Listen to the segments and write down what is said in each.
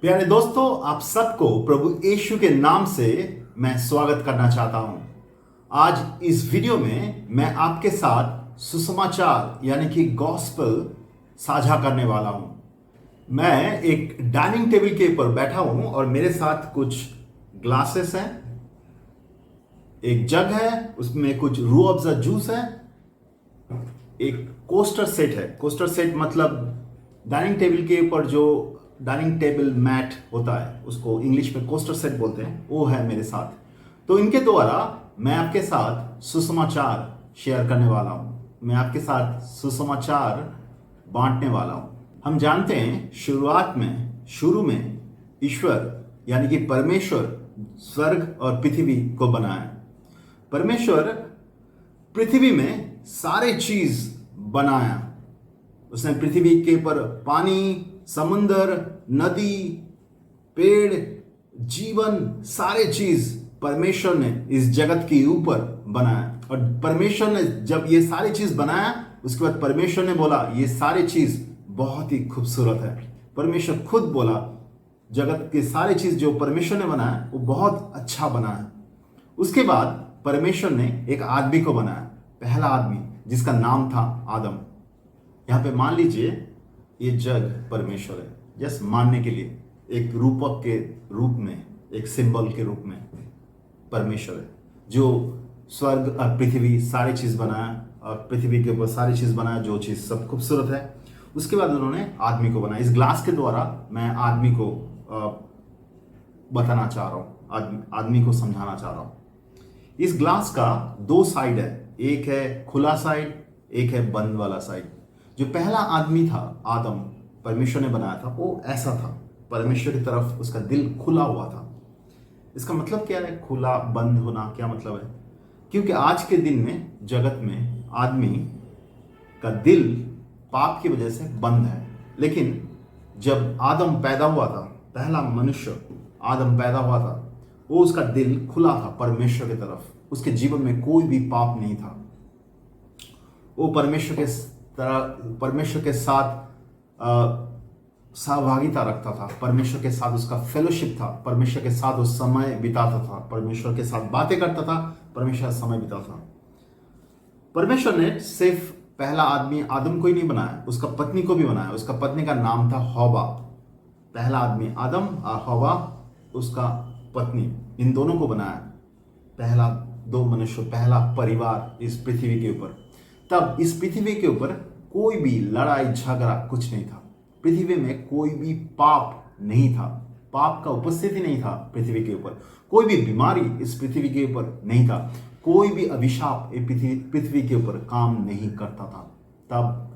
प्यारे दोस्तों, आप सबको प्रभु यीशु के नाम से मैं स्वागत करना चाहता हूं। आज इस वीडियो में मैं आपके साथ सुसमाचार यानी कि गॉस्पेल साझा करने वाला हूं। मैं एक डाइनिंग टेबल के ऊपर बैठा हूं और मेरे साथ कुछ ग्लासेस हैं, एक जग है, उसमें कुछ रूह अफ़ज़ा जूस है, एक कोस्टर सेट है। कोस्टर सेट मतलब डाइनिंग टेबल के ऊपर जो डाइनिंग टेबल मैट होता है उसको इंग्लिश में कोस्टर सेट बोलते हैं, वो है मेरे साथ। तो इनके द्वारा मैं आपके साथ सुसमाचार शेयर करने वाला हूं, मैं आपके साथ सुसमाचार बांटने वाला हूं। हम जानते हैं शुरू में ईश्वर यानी कि परमेश्वर स्वर्ग और पृथ्वी को बनाया। परमेश्वर पृथ्वी में सारे चीज बनाया। उसने पृथ्वी के ऊपर पानी, समुंदर, नदी, पेड़, जीवन, सारे चीज परमेश्वर ने इस जगत के ऊपर बनाया। और परमेश्वर ने जब ये सारी चीज बनाया, उसके बाद परमेश्वर ने बोला ये सारी चीज बहुत ही खूबसूरत है। परमेश्वर खुद बोला जगत के सारी चीज जो परमेश्वर ने बनाया वो बहुत अच्छा बना है। उसके बाद परमेश्वर ने एक आदमी को बनाया, पहला आदमी, जिसका नाम था आदम। यहां पे मान लीजिए ये जग परमेश्वर है, जस्ट मानने के लिए, एक रूपक के रूप में, एक सिंबल के रूप में परमेश्वर है जो स्वर्ग और पृथ्वी सारी चीज बनाया, और पृथ्वी के ऊपर सारी चीज बनाया, जो चीज सब खूबसूरत है। उसके बाद उन्होंने आदमी को बनाया। इस ग्लास के द्वारा मैं आदमी को बताना चाह रहा हूं, आदमी को समझाना चाह रहा हूं। इस ग्लास का दो साइड है, एक है खुला साइड, एक है बंद वाला साइड। जो पहला आदमी था, आदम, परमेश्वर ने बनाया था, वो ऐसा था, परमेश्वर की तरफ उसका दिल खुला हुआ था। इसका मतलब क्या है, खुला बंद होना क्या मतलब है? क्योंकि आज के दिन में जगत में आदमी का दिल पाप की वजह से बंद है। लेकिन जब आदम पैदा हुआ था, पहला मनुष्य आदम पैदा हुआ था, वो उसका दिल खुला था परमेश्वर की तरफ। उसके जीवन में कोई भी पाप नहीं था। वो परमेश्वर के साथ सहभागिता रखता था, परमेश्वर के साथ उसका फेलोशिप था, परमेश्वर के साथ वो समय बिताता था, परमेश्वर के साथ बातें करता था, परमेश्वर समय बिताता था। परमेश्वर ने सिर्फ पहला आदमी आदम को ही नहीं बनाया, उसका पत्नी को भी बनाया। उसका पत्नी का नाम था हव्वा। पहला आदमी आदम और हव्वा उसका पत्नी, इन दोनों को बनाया। पहला दो मनुष्य, पहला परिवार इस पृथ्वी के ऊपर। तब इस पृथ्वी के ऊपर कोई भी लड़ाई झगड़ा कुछ नहीं था। पृथ्वी में कोई भी पाप नहीं था, पाप का उपस्थिति नहीं था पृथ्वी के ऊपर। कोई भी बीमारी इस पृथ्वी के ऊपर नहीं था, कोई भी अभिशाप पृथ्वी के ऊपर काम नहीं करता था। तब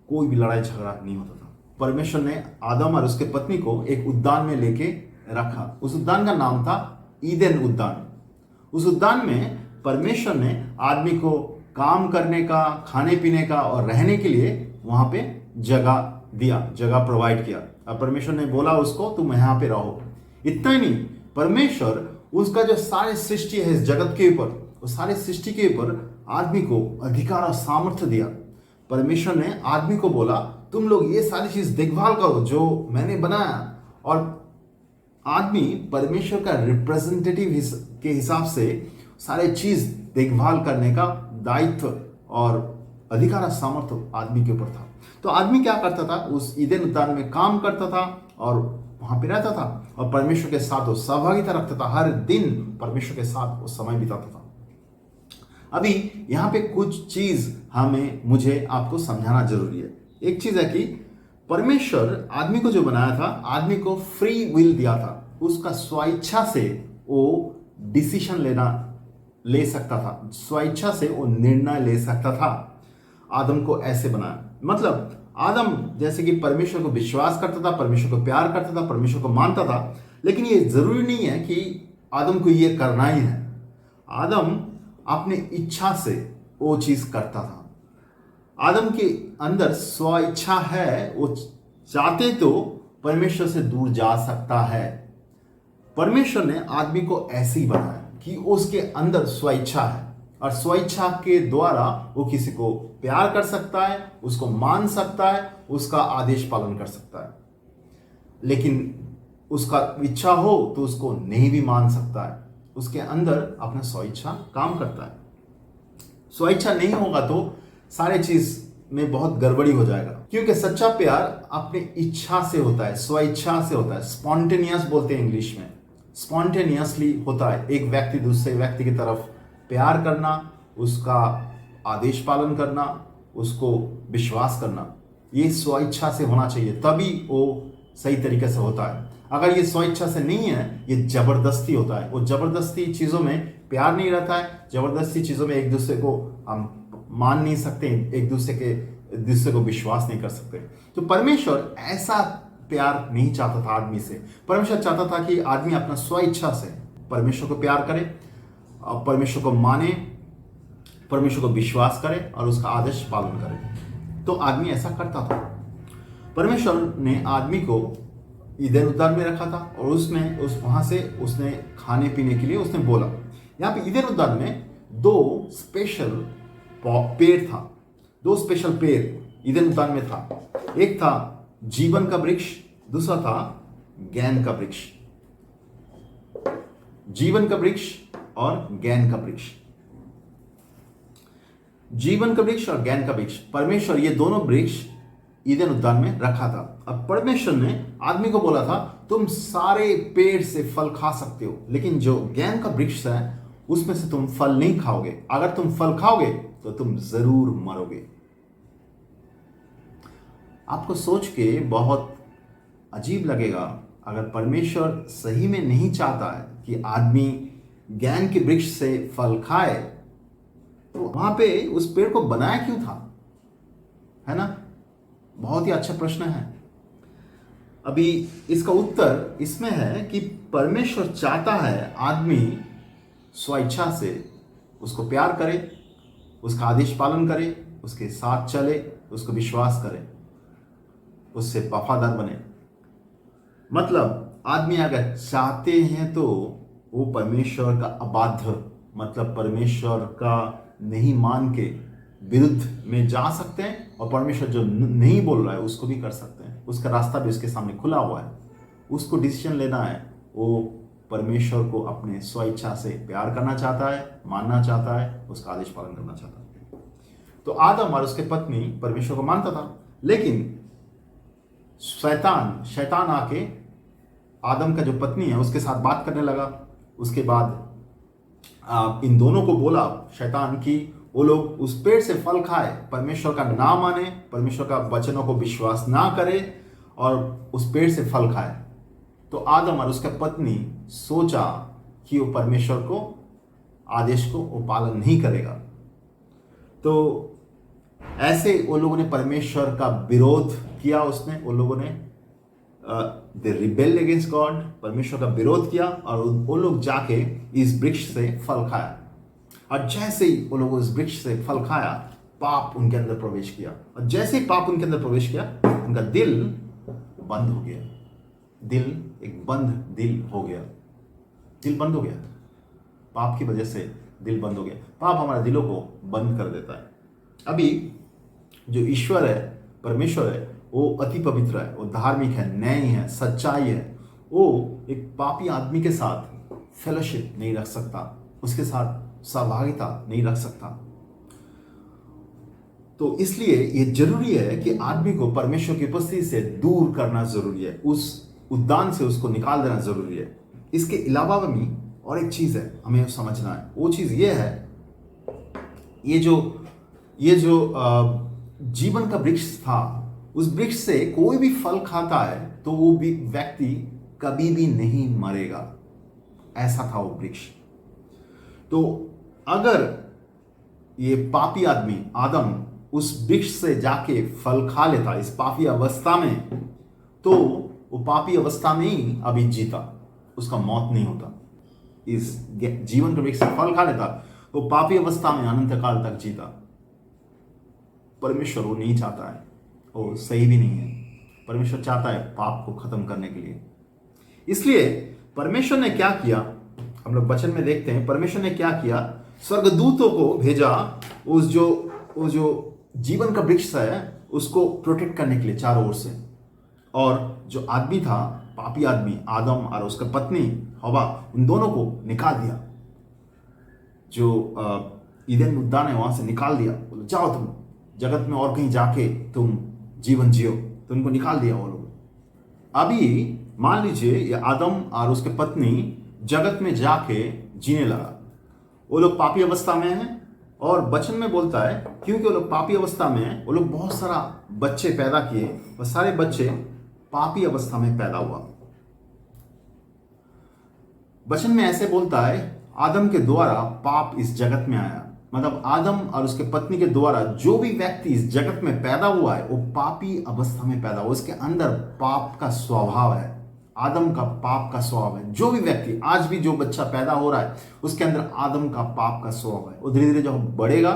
कोई भी लड़ाई झगड़ा नहीं होता था। परमेश्वर ने आदम और उसके पत्नी को एक उद्यान में लेके रखा। उस उद्यान का नाम था ईदेन उद्यान। उस उद्यान में परमेश्वर ने आदमी को काम करने का, खाने पीने का और रहने के लिए वहां पे जगह दिया, जगह प्रोवाइड किया। और परमेश्वर ने बोला उसको तुम यहां पे रहो। इतना ही नहीं, परमेश्वर उसका जो सारे सृष्टि है इस जगत के ऊपर, वो सारे सृष्टि के ऊपर आदमी को अधिकार और सामर्थ्य दिया। परमेश्वर ने आदमी को बोला तुम लोग ये सारी चीज देखभाल करो जो मैंने बनाया। और आदमी परमेश्वर का रिप्रेजेंटेटिव के हिसाब से सारे चीज देखभाल करने का दायित्व और अधिकार और सामर्थ्य आदमी के ऊपर था। तो आदमी क्या करता था, उस ईदेन उद्यान में काम करता था और वहां पे रहता था, और परमेश्वर के साथ वो सहभागिता रखता था। हर दिन परमेश्वर के साथ वो समय बिताता था। अभी यहाँ पे कुछ चीज मुझे आपको समझाना जरूरी है। एक चीज है कि परमेश्वर आदमी को जो बनाया था, आदमी को फ्री विल दिया था। उसका स्वेच्छा से वो डिसीजन ले सकता था, स्वेच्छा से वो निर्णय ले सकता था। आदम को ऐसे बनाया, मतलब आदम जैसे कि परमेश्वर को विश्वास करता था, परमेश्वर को प्यार करता था, परमेश्वर को मानता था। लेकिन ये जरूरी नहीं है कि आदम को ये करना ही है। आदम अपने इच्छा से वो चीज करता था। आदम के अंदर स्व इच्छा है, वो चाहते तो परमेश्वर से दूर जा सकता है। परमेश्वर ने आदमी को ऐसे ही बनाया कि उसके अंदर स्व इच्छा है, और स्व इच्छा के द्वारा वो किसी को प्यार कर सकता है, उसको मान सकता है, उसका आदेश पालन कर सकता है। लेकिन उसका इच्छा हो तो उसको नहीं भी मान सकता है। उसके अंदर अपना स्व इच्छा काम करता है। स्व इच्छा नहीं होगा तो सारे चीज में बहुत गड़बड़ी हो जाएगा, क्योंकि सच्चा प्यार अपनी इच्छा से होता है, स्व इच्छा से होता है। स्पॉन्टेनियस बोलते हैं इंग्लिश में, स्पॉन्टेनियसली होता है। एक व्यक्ति दूसरे व्यक्ति की तरफ प्यार करना, उसका आदेश पालन करना, उसको विश्वास करना, ये स्व इच्छा से होना चाहिए, तभी वो सही तरीके से होता है। अगर ये स्व इच्छा से नहीं है, ये जबरदस्ती होता है। वो जबरदस्ती चीज़ों में प्यार नहीं रहता है, जबरदस्ती चीज़ों में एक दूसरे को हम मान नहीं सकते, एक दूसरे को विश्वास नहीं कर सकते। तो परमेश्वर ऐसा प्यार नहीं चाहता था आदमी से। परमेश्वर चाहता था कि आदमी अपना स्व इच्छा से परमेश्वर को प्यार करे, परमेश्वर को माने, परमेश्वर को विश्वास करे और उसका आदेश पालन करे। तो आदमी ऐसा करता था। परमेश्वर ने आदमी को ईदन उद्यान में रखा था और वहां से उसने खाने पीने के लिए उसने बोला। यहाँ पे ईदन उद्यान में दो स्पेशल पेड़ था, दो स्पेशल पेड़ ईदन उद्यान में था। एक था जीवन का वृक्ष, दूसरा था ज्ञान का वृक्ष। जीवन का वृक्ष और ज्ञान का वृक्ष। जीवन का वृक्ष और ज्ञान का वृक्ष, परमेश्वर ये दोनों वृक्ष ईदन उद्यान में रखा था। अब परमेश्वर ने आदमी को बोला था तुम सारे पेड़ से फल खा सकते हो, लेकिन जो ज्ञान का वृक्ष है उसमें से तुम फल नहीं खाओगे। अगर तुम फल खाओगे तो तुम जरूर मरोगे। आपको सोच के बहुत अजीब लगेगा, अगर परमेश्वर सही में नहीं चाहता है कि आदमी ज्ञान के वृक्ष से फल खाए, तो वहां पे उस पेड़ को बनाया क्यों था? है ना? बहुत ही अच्छा प्रश्न है। अभी इसका उत्तर इसमें है कि परमेश्वर चाहता है आदमी स्वेच्छा से उसको प्यार करे, उसका आदेश पालन करे, उसके साथ चले, उसको विश्वास करे, उससे वफादार बने। मतलब आदमी अगर चाहते हैं तो वो परमेश्वर का अबाध्य, मतलब परमेश्वर का नहीं मान के विरुद्ध में जा सकते हैं, और परमेश्वर जो नहीं बोल रहा है उसको भी कर सकते हैं। उसका रास्ता भी उसके सामने खुला हुआ है। उसको डिसीजन लेना है, वो परमेश्वर को अपने स्वेच्छा से प्यार करना चाहता है, मानना चाहता है, उसका आदेश पालन करना चाहता है। तो आदम और उसके पत्नी परमेश्वर को मानता था, लेकिन शैतान आके आदम का जो पत्नी है उसके साथ बात करने लगा। उसके बाद इन दोनों को बोला शैतान की वो लोग उस पेड़ से फल खाए, परमेश्वर का ना माने, परमेश्वर का वचनों को विश्वास ना करे और उस पेड़ से फल खाए। तो आदम और उसका पत्नी सोचा कि वो परमेश्वर को आदेश को वो पालन नहीं करेगा। तो ऐसे वो लोगों ने परमेश्वर का विरोध किया। वो लोगों ने दे रिबेल्ड अगेंस्ट गॉड, परमेश्वर का विरोध किया और वो लोग जाके इस वृक्ष से फल खाया। और जैसे ही वो लोग उस वृक्ष से फल खाया, पाप उनके अंदर प्रवेश किया, और जैसे ही पाप उनके अंदर प्रवेश किया, उनका दिल बंद हो गया। एक बंद दिल हो गया। दिल बंद हो गया पाप की वजह से। दिल बंद हो गया। पाप हमारे दिलों को बंद कर देता है। अभी जो ईश्वर है, परमेश्वर है, वो अति पवित्र है, वो धार्मिक है, न्यायी है, सच्चाई है। वो एक पापी आदमी के साथ फेलोशिप नहीं रख सकता, उसके साथ सहभागिता नहीं रख सकता। तो इसलिए ये जरूरी है कि आदमी को परमेश्वर की उपस्थिति से दूर करना जरूरी है, उस उद्यान से उसको निकाल देना जरूरी है। इसके अलावा भी और एक चीज है हमें समझना है। वो चीज ये है, ये जो जीवन का वृक्ष था, उस वृक्ष से कोई भी फल खाता है तो वो भी व्यक्ति कभी भी नहीं मरेगा। ऐसा था वो वृक्ष। तो अगर ये पापी आदमी आदम उस वृक्ष से जाके फल खा लेता इस पापी अवस्था में, तो वो पापी अवस्था में ही अभी जीता, उसका मौत नहीं होता। इस जीवन के वृक्ष से फल खा लेता, वो पापी अवस्था में अनंत काल तक जीता। परमेश्वर वो नहीं चाहता है, वो सही भी नहीं है। परमेश्वर चाहता है पाप को खत्म करने के लिए। इसलिए परमेश्वर ने क्या किया, हम लोग वचन में देखते हैं परमेश्वर ने क्या किया। स्वर्गदूतों को भेजा उस जो जीवन का वृक्ष है उसको प्रोटेक्ट करने के लिए चारों ओर से। और जो आदमी था पापी आदमी आदम और उसका पत्नी हवा, उन दोनों को निकाल दिया। जो ईदेन उद्यान है वहां से निकाल दिया, बोले जाओ तुम जगत में और कहीं जाके तुम जीवन जियो, तो उनको निकाल दिया वो लोग। अभी मान लीजिए ये आदम और उसके पत्नी जगत में जाके जीने लगा, वो लोग पापी अवस्था में हैं, और वचन में बोलता है क्योंकि वो लोग पापी अवस्था में हैं, वो लोग बहुत सारा बच्चे पैदा किए, और सारे बच्चे पापी अवस्था में पैदा हुआ। वचन में ऐसे बोलता है आदम के द्वारा पाप इस जगत में आया, मतलब आदम और उसके पत्नी के द्वारा जो भी व्यक्ति इस जगत में पैदा हुआ है वो पापी अवस्था में पैदा हुआ, उसके अंदर पाप का स्वभाव है, आदम का पाप का स्वभाव है। जो भी व्यक्ति आज भी जो बच्चा पैदा हो रहा है उसके अंदर आदम का पाप का स्वभाव है। वो धीरे धीरे जब बढ़ेगा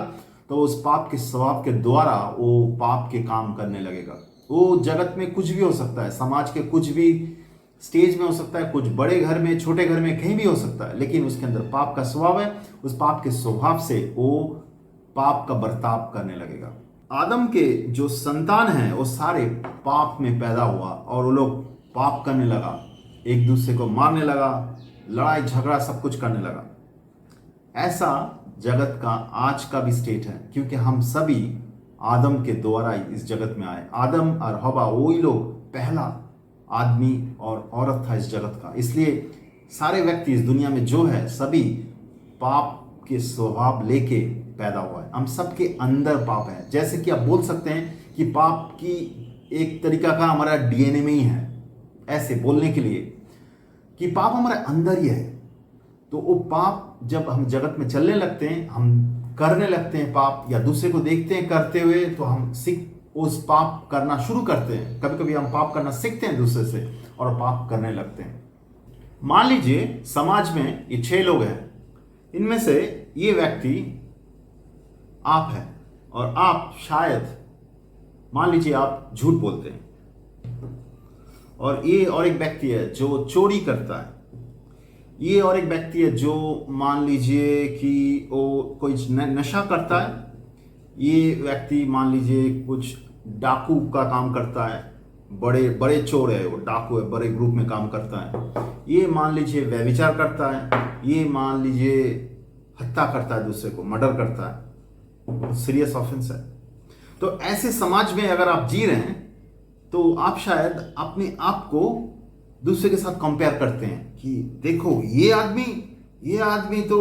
तो उस पाप के स्वभाव के द्वारा वो पाप के काम करने लगेगा। वो जगत में कुछ भी हो सकता है, समाज के कुछ भी स्टेज में हो सकता है, कुछ बड़े घर में, छोटे घर में, कहीं भी हो सकता है, लेकिन उसके अंदर पाप का स्वभाव है। उस पाप के स्वभाव से वो पाप का बर्ताव करने लगेगा। आदम के जो संतान हैं वो सारे पाप में पैदा हुआ और वो लोग पाप करने लगा, एक दूसरे को मारने लगा, लड़ाई झगड़ा सब कुछ करने लगा। ऐसा जगत का आज का भी स्टेट है, क्योंकि हम सभी आदम के द्वारा इस जगत में आए। आदम और हवा वही लोग पहला आदमी और औरत था इस जगत का, इसलिए सारे व्यक्ति इस दुनिया में जो है सभी पाप के स्वभाव लेके पैदा हुआ है। हम सबके अंदर पाप है। जैसे कि आप बोल सकते हैं कि पाप की एक तरीका का हमारा डीएनए में ही है, ऐसे बोलने के लिए कि पाप हमारे अंदर ही है। तो वो पाप जब हम जगत में चलने लगते हैं, हम करने लगते हैं पाप, या दूसरे को देखते हैं करते हुए, तो हम उस पाप करना शुरू करते हैं। कभी कभी हम पाप करना सीखते हैं दूसरे से और पाप करने लगते हैं। मान लीजिए समाज में ये 6 लोग हैं, इनमें से ये व्यक्ति आप है, और आप शायद मान लीजिए आप झूठ बोलते हैं, और ये और एक व्यक्ति है जो चोरी करता है, ये और एक व्यक्ति है जो मान लीजिए कि वो कोई नशा करता है, ये व्यक्ति मान लीजिए कुछ डाकू का काम करता है, बड़े बड़े चोर है, वो डाकू है, बड़े ग्रुप में काम करता है, ये मान लीजिए व्यभिचार करता है, ये मान लीजिए हत्या करता है, दूसरे को मर्डर करता है, सीरियस ऑफेंस है। तो ऐसे समाज में अगर आप जी रहे हैं तो आप शायद अपने आप को दूसरे के साथ कंपेयर करते हैं कि देखो ये आदमी तो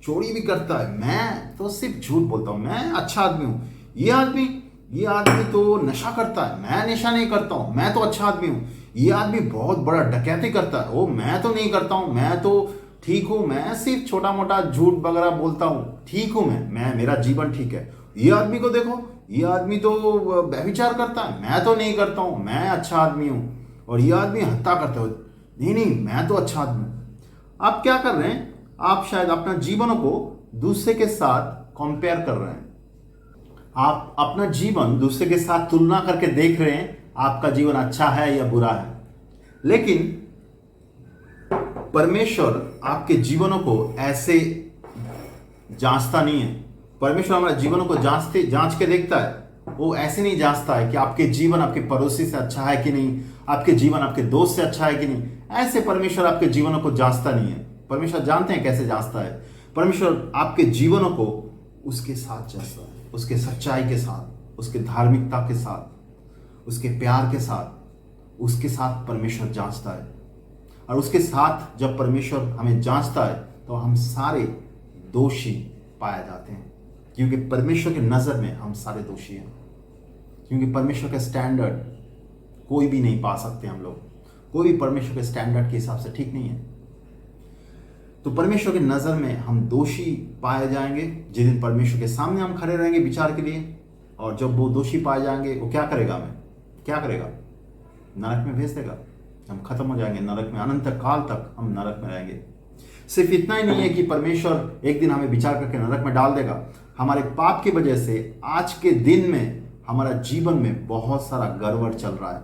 चोरी भी करता है, मैं तो सिर्फ झूठ बोलता हूं, मैं अच्छा आदमी हूं। ये आदमी तो नशा करता है, मैं नशा नहीं करता हूं, मैं तो अच्छा आदमी हूं। ये आदमी बहुत बड़ा डकैती करता है, वो मैं तो नहीं करता हूं, मैं तो ठीक हूं, मैं सिर्फ छोटा मोटा झूठ वगैरह बोलता हूं, ठीक हूं मैं मेरा जीवन ठीक है। ये आदमी को देखो, ये आदमी तो व्यभिचार करता है, मैं तो नहीं करता हूं, मैं अच्छा आदमी हूं। और ये आदमी हत्या करता है, नहीं मैं तो अच्छा आदमी हूं। आप क्या कर रहे हैं? आप शायद अपना जीवन को दूसरे के साथ कंपेयर कर रहे हैं। आप अपना जीवन दूसरे के साथ तुलना करके देख रहे हैं आपका जीवन अच्छा है या बुरा है। लेकिन परमेश्वर आपके जीवनों को ऐसे जांचता नहीं है। परमेश्वर हमारे जीवनों को जांच के देखता है। वो ऐसे नहीं जांचता है कि आपके जीवन आपके पड़ोसी से अच्छा है कि नहीं, आपके जीवन आपके दोस्त से अच्छा है कि नहीं। ऐसे परमेश्वर आपके जीवनों को जांचता नहीं है। परमेश्वर जानते हैं कैसे जांचता है। परमेश्वर आपके जीवनों को उसके साथ जांचता है, उसके सच्चाई के साथ, उसके धार्मिकता के साथ, उसके प्यार के साथ, उसके साथ परमेश्वर जांचता है। और उसके साथ जब परमेश्वर हमें जांचता है तो हम सारे दोषी पाए जाते हैं, क्योंकि परमेश्वर की नज़र में हम सारे दोषी हैं। क्योंकि परमेश्वर का स्टैंडर्ड कोई भी नहीं पा सकते हम लोग, कोई भी परमेश्वर के स्टैंडर्ड के हिसाब से ठीक नहीं है। तो परमेश्वर की नज़र में हम दोषी पाए जाएंगे। जिस दिन परमेश्वर के सामने हम खड़े रहेंगे विचार के लिए, और जब वो दोषी पाए जाएंगे, वो क्या करेगा? क्या करेगा? नरक में भेज देगा। हम खत्म हो जाएंगे नरक में, अनंत काल तक हम नरक में रहेंगे। सिर्फ इतना ही नहीं है कि परमेश्वर एक दिन हमें विचार करके नरक में डाल देगा। हमारे पाप की वजह से आज के दिन में हमारा जीवन में बहुत सारा गड़बड़ चल रहा है।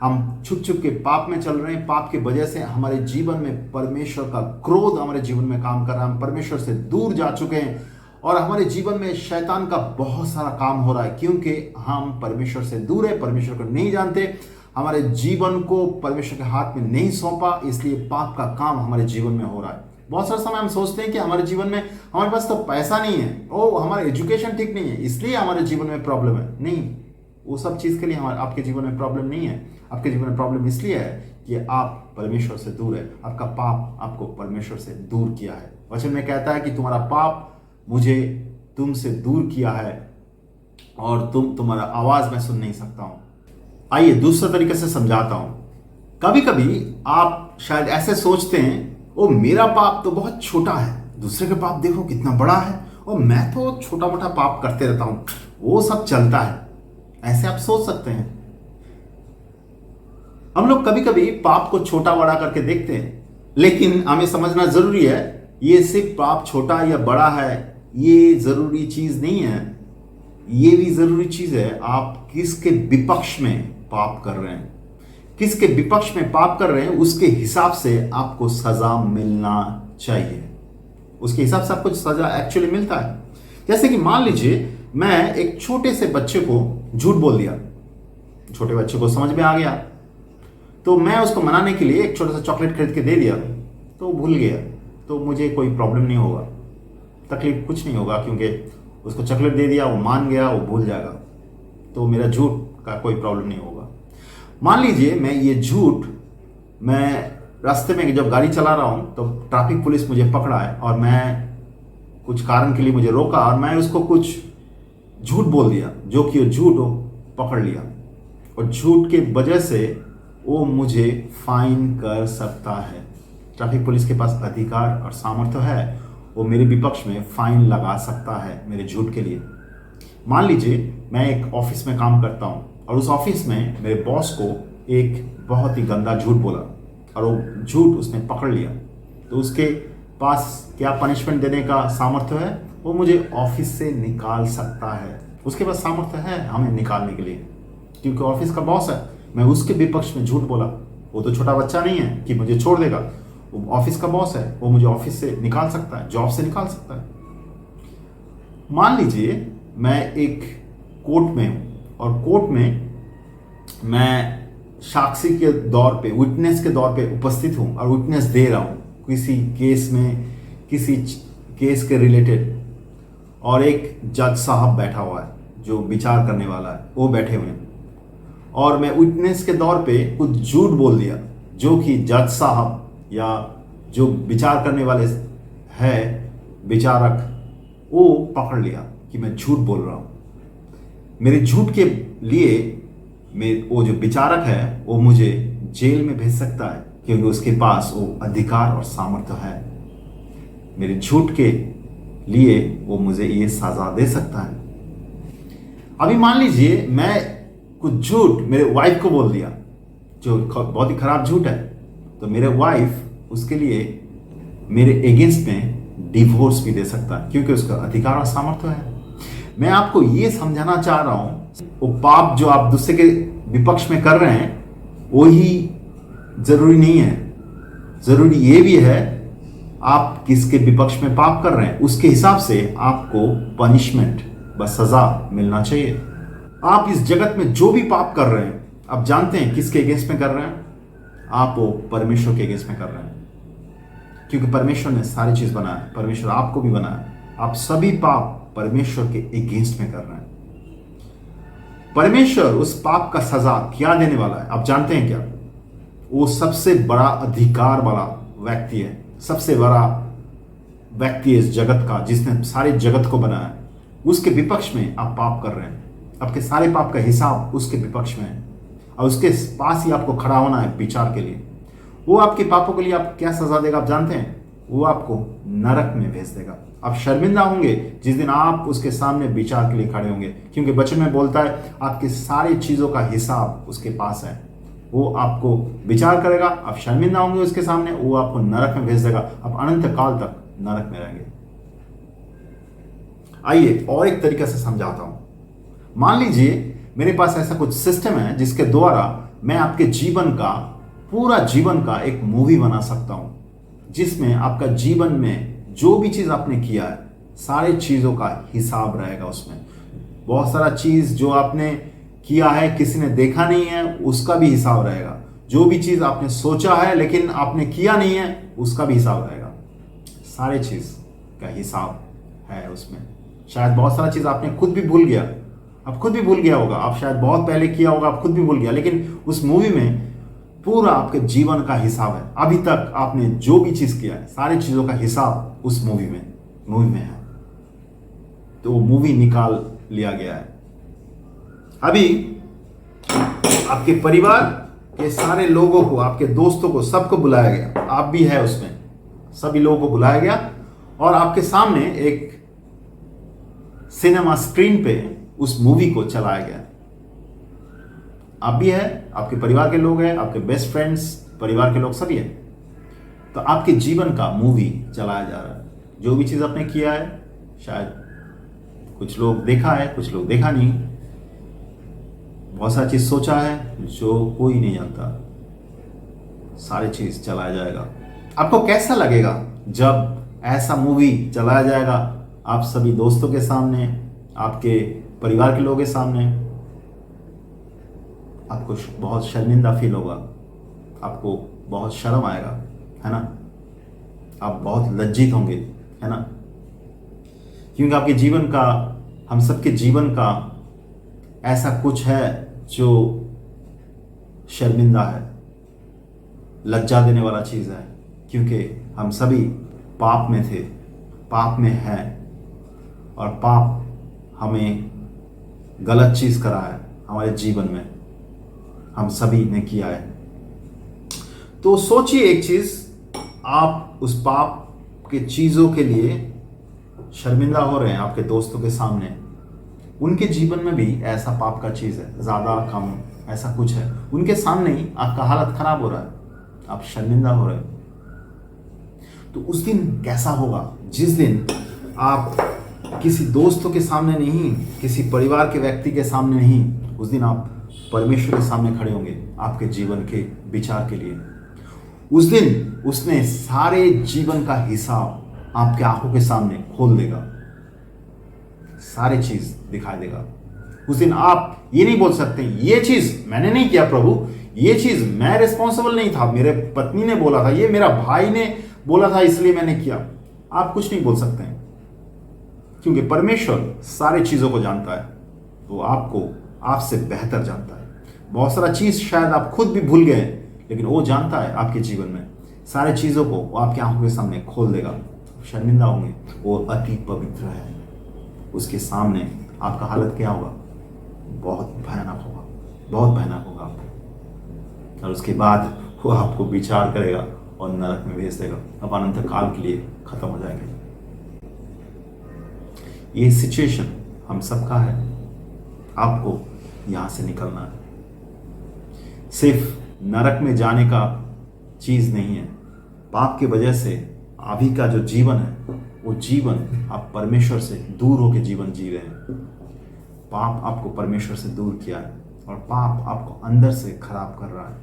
हम छुप छुप के पाप में चल रहे हैं। पाप की वजह से हमारे जीवन में परमेश्वर का क्रोध हमारे जीवन में काम कर रहा है। हम परमेश्वर से दूर जा चुके हैं और हमारे जीवन में शैतान का बहुत सारा काम हो रहा है, क्योंकि हम परमेश्वर से दूर है, परमेश्वर को नहीं जानते। हमारे जीवन को परमेश्वर के हाथ में नहीं सौंपा, इसलिए पाप का काम हमारे जीवन में हो रहा है। बहुत सारे समय हम सोचते हैं कि हमारे जीवन में हमारे पास तो पैसा नहीं है, ओ हमारा एजुकेशन ठीक नहीं है, इसलिए हमारे जीवन में प्रॉब्लम है। नहीं, वो सब चीज़ के लिए हमारे आपके जीवन में प्रॉब्लम नहीं है। आपके जीवन में प्रॉब्लम इसलिए है कि आप परमेश्वर से दूर है। आपका पाप आपको परमेश्वर से दूर किया है। वचन में कहता है कि तुम्हारा पाप मुझे तुमसे दूर किया है और तुम्हारा आवाज मैं सुन नहीं सकता हूं। आइए दूसरे तरीके से समझाता हूं। कभी कभी आप शायद ऐसे सोचते हैं, ओ मेरा पाप तो बहुत छोटा है, दूसरे का पाप देखो कितना बड़ा है, और मैं तो छोटा मोटा पाप करते रहता हूं, वो सब चलता है। ऐसे आप सोच सकते हैं। हम लोग कभी कभी पाप को छोटा बड़ा करके देखते हैं, लेकिन हमें समझना जरूरी है, ये सिर्फ पाप छोटा या बड़ा है ये जरूरी चीज नहीं है। ये भी जरूरी चीज है आप किसके विपक्ष में पाप कर रहे हैं। किसके विपक्ष में पाप कर रहे हैं उसके हिसाब से आपको सजा मिलना चाहिए। उसके हिसाब से आपको सजा एक्चुअली मिलता है। जैसे कि मान लीजिए मैं एक छोटे से बच्चे को झूठ बोल दिया, छोटे बच्चे को समझ में आ गया, तो मैं उसको मनाने के लिए एक छोटा सा चॉकलेट खरीद के दे दिया, तो भूल गया, तो मुझे कोई प्रॉब्लम नहीं होगा, तकलीफ कुछ नहीं होगा, क्योंकि उसको चॉकलेट दे दिया, वो मान गया, वो भूल जाएगा, तो मेरा झूठ का कोई प्रॉब्लम नहीं होगा। मान लीजिए मैं ये झूठ, मैं रास्ते में जब गाड़ी चला रहा हूँ तो ट्रैफिक पुलिस मुझे पकड़ा है और मैं कुछ कारण के लिए मुझे रोका और मैं उसको कुछ झूठ बोल दिया, जो कि वो झूठ वो पकड़ लिया, और झूठ के वजह से वो मुझे फाइन कर सकता है। ट्रैफिक पुलिस के पास अधिकार और सामर्थ्य है, वो मेरे विपक्ष में फाइन लगा सकता है मेरे झूठ के लिए। मान लीजिए मैं एक ऑफिस में काम करता हूँ और उस ऑफिस में मेरे बॉस को एक बहुत ही गंदा झूठ बोला और वो झूठ उसने पकड़ लिया, तो उसके पास क्या पनिशमेंट देने का सामर्थ्य है, वो मुझे ऑफिस से निकाल सकता है। उसके पास सामर्थ्य है हमें निकालने के लिए, क्योंकि ऑफिस का बॉस है। मैं उसके विपक्ष में झूठ बोला, वो तो छोटा बच्चा नहीं है कि मुझे छोड़ देगा, वो ऑफिस का बॉस है, वो मुझे ऑफिस से निकाल सकता है, जॉब से निकाल सकता है। मान लीजिए मैं एक कोर्ट में हूं और कोर्ट में मैं साक्षी के दौर पे, विटनेस के दौर पे उपस्थित हूं और विटनेस दे रहा हूं किसी केस में, किसी केस के रिलेटेड, और एक जज साहब बैठा हुआ है जो विचार करने वाला है, वो बैठे हुए हैं, और मैं विटनेस के दौर पे कुछ झूठ बोल दिया जो कि जज साहब या जो विचार करने वाले है विचारक, वो पकड़ लिया कि मैं झूठ बोल रहा हूं। मेरे झूठ के लिए वो जो विचारक है वो मुझे जेल में भेज सकता है, क्योंकि उसके पास वो अधिकार और सामर्थ्य है। मेरे झूठ के लिए वो मुझे ये सजा दे सकता है। अभी मान लीजिए मैं कुछ झूठ मेरे वाइफ को बोल दिया जो बहुत ही खराब झूठ है, तो मेरे वाइफ उसके लिए मेरे अगेंस्ट में डिवोर्स भी दे सकता है, क्योंकि उसका अधिकार और सामर्थ्य है। मैं आपको ये समझाना चाह रहा हूं, वो पाप जो आप दूसरे के विपक्ष में कर रहे हैं वो ही जरूरी नहीं है, जरूरी ये भी है आप किसके विपक्ष में पाप कर रहे हैं, उसके हिसाब से आपको पनिशमेंट बस सजा मिलना चाहिए। आप इस जगत में जो भी पाप कर रहे हैं, आप जानते हैं किसके अगेंस्ट में कर रहे हैं, आप वो परमेश्वर के अगेंस्ट में कर रहे हैं, क्योंकि परमेश्वर ने सारी चीज बनाया, परमेश्वर आपको भी बनाया। आप सभी पाप परमेश्वर के अगेंस्ट में कर रहे हैं। परमेश्वर उस पाप का सजा क्या देने वाला है आप जानते हैं क्या? वो सबसे बड़ा अधिकार वाला व्यक्ति है, सबसे बड़ा व्यक्ति है इस जगत का, जिसने सारे जगत को बनाया। उसके विपक्ष में आप पाप कर रहे हैं, आपके सारे पाप का हिसाब उसके विपक्ष में है, और उसके पास ही आपको खड़ा होना है विचार के लिए। वो आपके पापों के लिए आप क्या सजा देगा आप जानते हैं? वो आपको नरक में भेज देगा। आप शर्मिंदा होंगे जिस दिन आप उसके सामने विचार के लिए खड़े होंगे, क्योंकि वचन में बोलता है आपकी सारी चीजों का हिसाब उसके पास है। वो आपको विचार करेगा, आप शर्मिंदा होंगे उसके सामने, वो आपको नरक में भेज देगा, आप अनंत काल तक नरक में रहेंगे। आइए और एक तरीके से समझाता हूं। मान लीजिए मेरे पास ऐसा कुछ सिस्टम है जिसके द्वारा मैं आपके जीवन का, पूरा जीवन का एक मूवी बना सकता हूं, जिसमें आपका जीवन में जो भी चीज आपने किया है सारी चीजों का हिसाब रहेगा। उसमें बहुत सारा चीज जो आपने किया है किसी ने देखा नहीं है, उसका भी हिसाब रहेगा। जो भी चीज आपने सोचा है लेकिन आपने किया नहीं है, उसका भी हिसाब रहेगा। सारे चीज का हिसाब है उसमें। शायद बहुत सारा चीज आपने खुद भी भूल गया, आप खुद भी भूल गया होगा, आप शायद बहुत पहले किया होगा, आप खुद भी भूल गया, लेकिन उस मूवी में पूरा आपके जीवन का हिसाब है। अभी तक आपने जो भी चीज किया है, सारी चीजों का हिसाब उस मूवी में है। तो वो मूवी निकाल लिया गया है। अभी आपके परिवार के सारे लोगों को, आपके दोस्तों को, सबको बुलाया गया, आप भी है उसमें, सभी लोगों को बुलाया गया और आपके सामने एक सिनेमा स्क्रीन पे उस मूवी को चलाया गया। आप भी है, आपके परिवार के लोग हैं, आपके बेस्ट फ्रेंड्स, परिवार के लोग सभी है। तो आपके जीवन का मूवी चलाया जा रहा है। जो भी चीज आपने किया है, शायद कुछ लोग देखा है, कुछ लोग देखा नहीं, बहुत सारी चीज सोचा है जो कोई नहीं जानता, सारी चीज चलाया जाएगा। आपको कैसा लगेगा जब ऐसा मूवी चलाया जाएगा आप सभी दोस्तों के सामने, आपके परिवार के लोगों के सामने? आपको बहुत शर्मिंदा फील होगा, आपको बहुत शर्म आएगा, है ना? आप बहुत लज्जित होंगे, है ना? क्योंकि आपके जीवन का, हम सबके जीवन का ऐसा कुछ है जो शर्मिंदा है, लज्जा देने वाला चीज़ है, क्योंकि हम सभी पाप में थे, पाप में हैं, और पाप हमें गलत चीज़ करा है हमारे जीवन में, हम सभी ने किया है। तो सोचिए एक चीज़, आप उस पाप के चीज़ों के लिए शर्मिंदा हो रहे हैं आपके दोस्तों के सामने, उनके जीवन में भी ऐसा पाप का चीज़ है, ज़्यादा कम ऐसा कुछ है, उनके सामने ही आपका हालत खराब हो रहा है, आप शर्मिंदा हो रहे हैं। तो उस दिन कैसा होगा जिस दिन आप किसी दोस्तों के सामने नहीं, किसी परिवार के व्यक्ति के सामने नहीं, उस दिन आप परमेश्वर के सामने खड़े होंगे आपके जीवन के विचार के लिए। उस दिन उसने सारे जीवन का हिसाब आपके आंखों के सामने खोल देगा, सारी चीज दिखाई देगा। उस दिन आप ये नहीं बोल सकते ये चीज मैंने नहीं किया प्रभु, ये चीज मैं रिस्पॉन्सिबल नहीं था, मेरे पत्नी ने बोला था, ये मेरा भाई ने बोला था इसलिए मैंने किया। आप कुछ नहीं बोल सकते हैं, क्योंकि परमेश्वर सारी चीजों को जानता है, वो आपको आपसे बेहतर जानता है। बहुत सारा चीज शायद आप खुद भी भूल गए, लेकिन वो जानता है आपके जीवन में सारी चीजों को, वो आपकी आंखों के सामने खोल देगा। शर्मिंदा होंगे, वो अति पवित्र है, उसके सामने आपका हालत क्या होगा? बहुत भयानक होगा, बहुत भयानक होगा आपको। और उसके बाद वो आपको विचार करेगा और नरक में भेज देगा, अब अनंत काल के लिए खत्म हो जाएंगे। ये सिचुएशन हम सबका है, आपको यहां से निकलना है। सिर्फ नरक में जाने का चीज नहीं है, पाप की वजह से अभी का जो जीवन है, वो जीवन आप परमेश्वर से दूर होकर जीवन जी रहे हैं। पाप आपको परमेश्वर से दूर किया है और पाप आपको अंदर से खराब कर रहा है।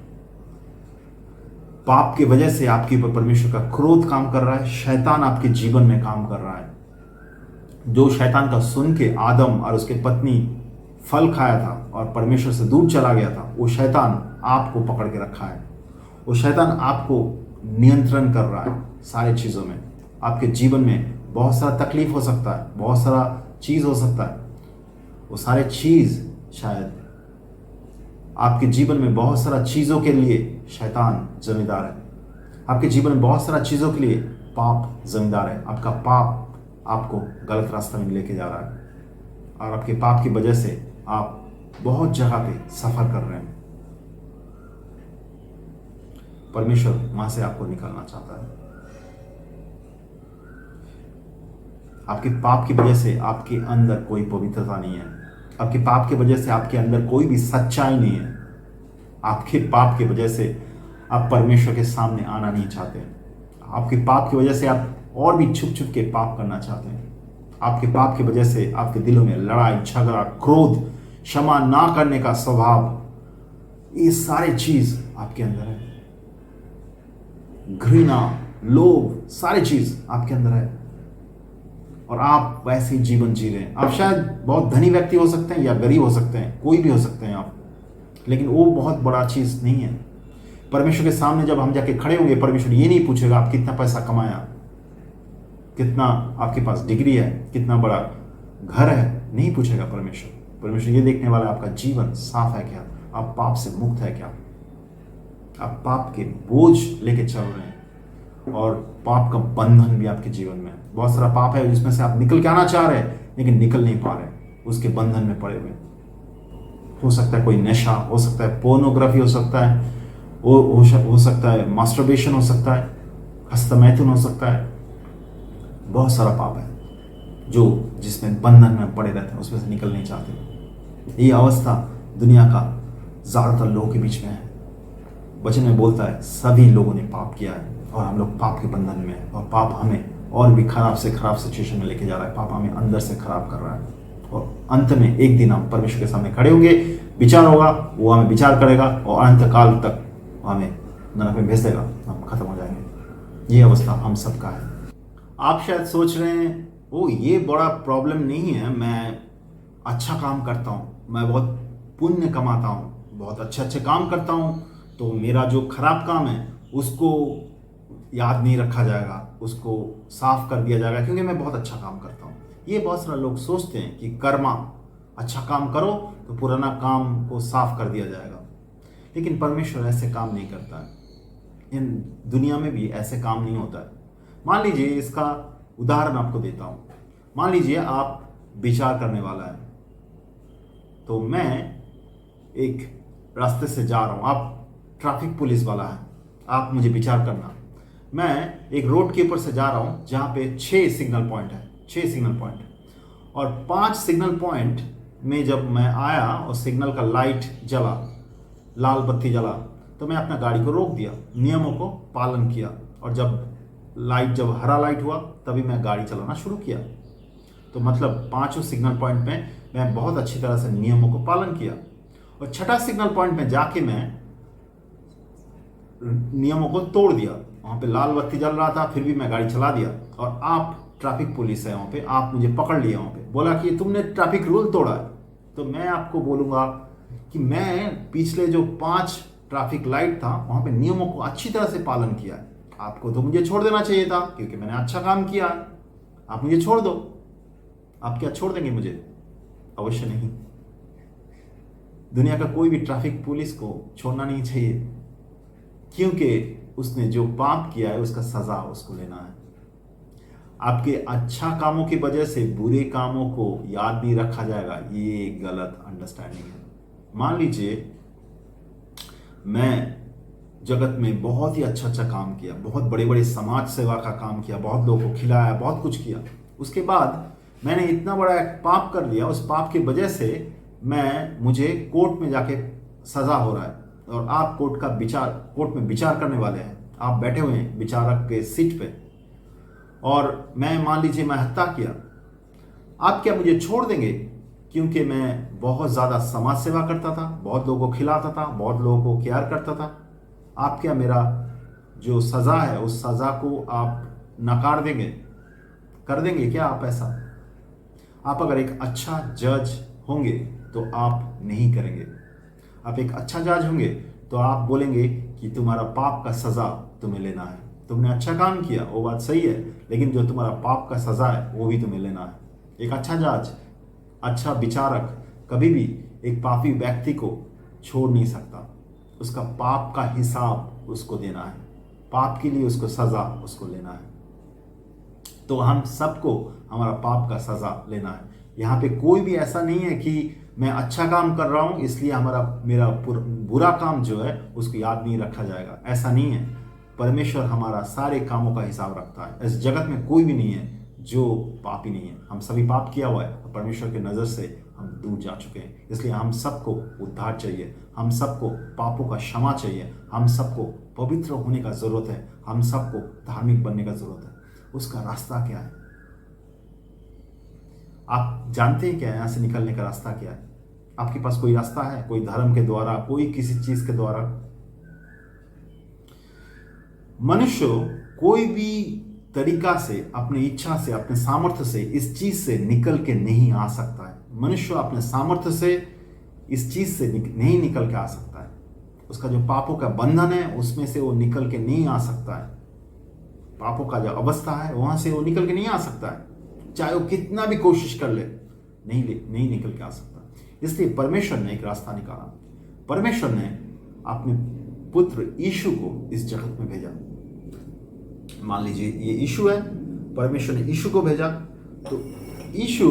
पाप की वजह से आपके ऊपर परमेश्वर का क्रोध काम कर रहा है, शैतान आपके जीवन में काम कर रहा है। जो शैतान का सुन के आदम और उसके पत्नी फल खाया था और परमेश्वर से दूर चला गया था, वो शैतान आपको पकड़ के रखा है। वो शैतान आपको नियंत्रण कर रहा है सारी चीज़ों में। आपके जीवन में बहुत सारा तकलीफ हो सकता है, बहुत सारा चीज़ हो सकता है, वो सारे चीज़ शायद आपके जीवन में बहुत सारा चीज़ों के लिए शैतान जमींदार है। आपके जीवन में बहुत सारा चीज़ों के लिए पाप जमींदार है। आपका पाप आपको गलत रास्ते में लेके जा रहा है और आपके पाप की वजह से आप बहुत जगह पे सफर कर रहे हैं। परमेश्वर वहां से आपको निकालना चाहता है। आपके पाप की वजह से आपके अंदर कोई पवित्रता नहीं है, आपके पाप की वजह से आपके अंदर कोई भी सच्चाई नहीं है। आपके पाप की वजह से आप परमेश्वर के सामने आना नहीं चाहते। आपके पाप की वजह से आप और भी छुप छुप के पाप करना चाहते हैं। आपके पाप की वजह से आपके दिलों में लड़ाई, झगड़ा, क्रोध, क्षमा ना करने का स्वभाव, ये सारी चीज आपके अंदर है। घृणा, लोभ, सारी चीज आपके अंदर है। और आप वैसे ही जीवन जी रहे हैं। आप शायद बहुत धनी व्यक्ति हो सकते हैं या गरीब हो सकते हैं, कोई भी हो सकते हैं आप, लेकिन वो बहुत बड़ा चीज़ नहीं है। परमेश्वर के सामने जब हम जाके खड़े होंगे, परमेश्वर ये नहीं पूछेगा आप कितना पैसा कमाया, कितना आपके पास डिग्री है, कितना बड़ा घर है, नहीं पूछेगा परमेश्वर। परमेश्वर ये देखने वाला है आपका जीवन साफ है क्या, आप पाप से मुक्त है क्या, आप पाप के बोझ लेके चल रहे हैं और पाप का बंधन भी आपके जीवन में है। बहुत सारा पाप है जिसमें से आप निकल के आना चाह रहे हैं लेकिन निकल नहीं पा रहे, उसके बंधन में पड़े हुए। हो सकता है कोई नशा, हो सकता है पोर्नोग्राफी, हो सकता है हो सकता है मास्टरबेशन, हो सकता है हस्तमैथुन, हो सकता है। बहुत सारा पाप है जो जिसमें बंधन में पड़े रहते हैं, उसमें से निकल नहीं चाहते। ये अवस्था दुनिया का ज़्यादातर लोगों के बीच में है। वचन में बोलता है सभी लोगों ने पाप किया है और हम लोग पाप के बंधन में हैं, और पाप हमें और भी खराब से खराब सिचुएशन में लेके जा रहा है। पाप हमें अंदर से खराब कर रहा है और अंत में एक दिन हम परमेश्वर के सामने खड़े होंगे, विचार होगा, वो हमें विचार करेगा और अंत काल तक हमें नरक में भेज देगा, हम खत्म हो जाएंगे। ये अवस्था हम सबका है। आप शायद सोच रहे हैं ओ ये बड़ा प्रॉब्लम नहीं है, मैं अच्छा काम करता हूँ, मैं बहुत पुण्य कमाता हूँ, बहुत अच्छे अच्छे काम करता हूँ, तो मेरा जो खराब काम है उसको याद नहीं रखा जाएगा, उसको साफ कर दिया जाएगा क्योंकि मैं बहुत अच्छा काम करता हूँ। ये बहुत सारे लोग सोचते हैं कि कर्मा, अच्छा काम करो तो पुराना काम को साफ कर दिया जाएगा, लेकिन परमेश्वर ऐसे काम नहीं करता है। इन दुनिया में भी ऐसे काम नहीं होता है। मान लीजिए, इसका उदाहरण आपको देता हूँ। मान लीजिए आप विचार करने वाला है, तो मैं एक रास्ते से जा रहा हूँ, आप ट्रैफिक पुलिस वाला है, आप मुझे विचार करना। मैं एक रोड के ऊपर से जा रहा हूँ जहाँ पे 6 सिग्नल पॉइंट है, 6 सिग्नल पॉइंट, और 5 सिग्नल पॉइंट में जब मैं आया और सिग्नल का लाइट जला, लाल बत्ती जला, तो मैं अपना गाड़ी को रोक दिया, नियमों को पालन किया, और जब हरा लाइट हुआ तभी मैं गाड़ी चलाना शुरू किया। तो मतलब 5 सिग्नल पॉइंट में मैं बहुत अच्छी तरह से नियमों को पालन किया, और 6ठा सिग्नल पॉइंट में जाके मैं नियमों को तोड़ दिया। वहाँ पे लाल बत्ती जल रहा था, फिर भी मैं गाड़ी चला दिया, और आप ट्रैफिक पुलिस है वहाँ पे, आप मुझे पकड़ लिया, वहाँ पे बोला कि तुमने ट्रैफिक रूल तोड़ा है। तो मैं आपको बोलूँगा कि मैं पिछले जो 5 ट्रैफिक लाइट था वहाँ पे नियमों को अच्छी तरह से पालन किया है। आपको तो मुझे छोड़ देना चाहिए था क्योंकि मैंने अच्छा काम किया है, आप मुझे छोड़ दो। आप क्या छोड़ देंगे मुझे? अवश्य नहीं। दुनिया का कोई भी ट्रैफिक पुलिस को छोड़ना नहीं चाहिए, क्योंकि उसने जो पाप किया है उसका सजा उसको लेना है। आपके अच्छा कामों की वजह से बुरे कामों को याद नहीं रखा जाएगा, ये गलत अंडरस्टैंडिंग है। मान लीजिए मैं जगत में बहुत ही अच्छा अच्छा काम किया, बहुत बड़े बड़े समाज सेवा का काम किया, बहुत लोगों को खिलाया, बहुत कुछ किया, उसके बाद मैंने इतना बड़ा एक पाप कर लिया, उस पाप की वजह से मुझे कोर्ट में जाके सजा हो रहा है, और आप कोर्ट में विचार करने वाले हैं, आप बैठे हुए हैं विचारक के सीट पे, और मैं मान लीजिए मैं हत्या किया। आप क्या मुझे छोड़ देंगे क्योंकि मैं बहुत ज़्यादा समाज सेवा करता था, बहुत लोगों को खिलाता था, बहुत लोगों को केयर करता था? आप क्या मेरा जो सज़ा है उस सज़ा को आप नकार देंगे, कर देंगे क्या आप ऐसा? आप अगर एक अच्छा जज होंगे तो आप नहीं करेंगे। आप एक अच्छा जज होंगे तो आप बोलेंगे कि तुम्हारा पाप का सज़ा तुम्हें लेना है, तुमने अच्छा काम किया वो बात सही है, लेकिन जो तुम्हारा पाप का सज़ा है वो भी तुम्हें लेना है। एक अच्छा जज, अच्छा विचारक कभी भी एक पापी व्यक्ति को छोड़ नहीं सकता, उसका पाप का हिसाब उसको देना है, पाप के लिए उसको सज़ा उसको लेना है। तो हम सबको हमारा पाप का सज़ा लेना है। यहाँ पे कोई भी ऐसा नहीं है कि मैं अच्छा काम कर रहा हूँ इसलिए मेरा बुरा काम जो है उसको याद नहीं रखा जाएगा, ऐसा नहीं है। परमेश्वर हमारा सारे कामों का हिसाब रखता है। इस जगत में कोई भी नहीं है जो पापी नहीं है, हम सभी पाप किया हुआ है और परमेश्वर की नज़र से हम दूर जा चुके हैं। इसलिए हम सबको उद्धार चाहिए, हम सबको पापों का क्षमा चाहिए, हम सबको पवित्र होने का ज़रूरत है, हम सबको धार्मिक बनने का ज़रूरत है। उसका रास्ता क्या है? आप जानते हैं क्या यहाँ से निकलने का रास्ता क्या है? आपके पास कोई रास्ता है? कोई धर्म के द्वारा, कोई किसी चीज़ के द्वारा? मनुष्य कोई भी तरीका से, अपनी इच्छा से, अपने सामर्थ्य से इस चीज से निकल के नहीं आ सकता है। मनुष्य अपने सामर्थ्य से इस चीज से नहीं निकल के आ सकता है। उसका जो पापों का बंधन है उसमें से वो निकल के नहीं आ सकता है। पापों का जो अवस्था है वहां से वो निकल के नहीं आ सकता है, चाहे वो कितना भी कोशिश कर ले, नहीं निकल के आ सकता। इसलिए परमेश्वर ने एक रास्ता निकाला। परमेश्वर ने अपने पुत्र यीशु को इस जगत में भेजा। मान लीजिए ये यीशु है, परमेश्वर ने यीशु को भेजा, तो यीशु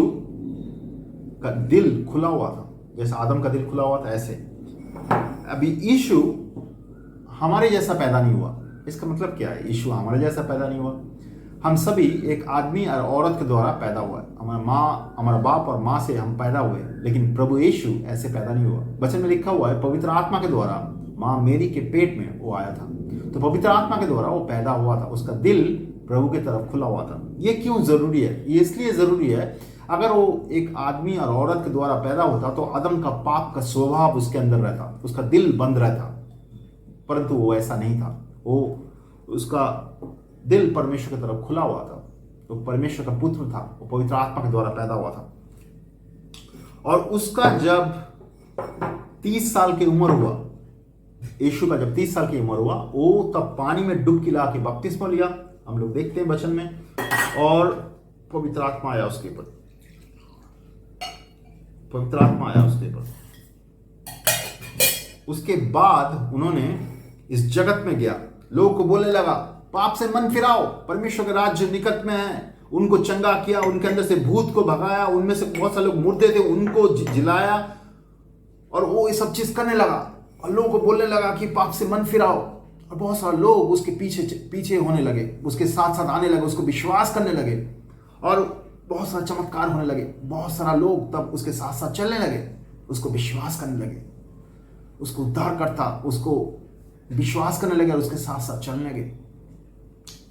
का दिल खुला हुआ था, जैसा आदम का दिल खुला हुआ था ऐसे। अभी यीशु हमारे जैसा पैदा नहीं हुआ। इसका मतलब क्या है? यीशु हमारे जैसा पैदा नहीं हुआ। हम सभी एक आदमी और औरत के द्वारा पैदा हुआ है। हमारा बाप और माँ से हम पैदा हुए, लेकिन प्रभु यीशु ऐसे पैदा नहीं हुआ। वचन में लिखा हुआ है पवित्र आत्मा के द्वारा माँ मेरी के पेट में वो आया था। तो पवित्र आत्मा के द्वारा वो पैदा हुआ था, उसका दिल प्रभु की तरफ खुला हुआ था। ये क्यों जरूरी है? ये इसलिए जरूरी है, अगर वो एक आदमी और औरत के द्वारा पैदा होता तो आदम का पाप का स्वभाव उसके अंदर रहता, उसका दिल बंद रहता, परंतु वो ऐसा नहीं था। वो उसका दिल परमेश्वर की तरफ खुला हुआ था। तो परमेश्वर का पुत्र था, वो पवित्र आत्मा के द्वारा पैदा हुआ था। और उसका जब 30 साल की उम्र हुआ, यीशु का जब 30 साल की उम्र हुआ, वो तब पानी में डुबकी लगा के बपतिस्मा लिया। हम लोग देखते हैं वचन में, और पवित्र आत्मा आया उसके ऊपर, पवित्र आत्मा आया उसके ऊपर। उसके बाद उन्होंने इस जगत में गया, लोगों को बोलने लगा पाप से मन फिराओ, परमेश्वर का राज्य निकट में है। उनको चंगा किया, उनके अंदर से भूत को भगाया, उनमें से बहुत सारे लोग मुर्दे थे उनको जिलाया, और वो ये सब चीज करने लगा और लोगों को बोलने लगा कि पाप से मन फिराओ। और बहुत सारे लोग उसके पीछे होने लगे, उसके साथ साथ आने लगे, उसको विश्वास करने लगे, और बहुत सारा चमत्कार होने लगे। बहुत सारा लोग तब उसके साथ साथ चलने लगे, उसको विश्वास करने लगे, उसको उद्धार करता, उसको विश्वास करने लगे और उसके साथ साथ चलने लगे।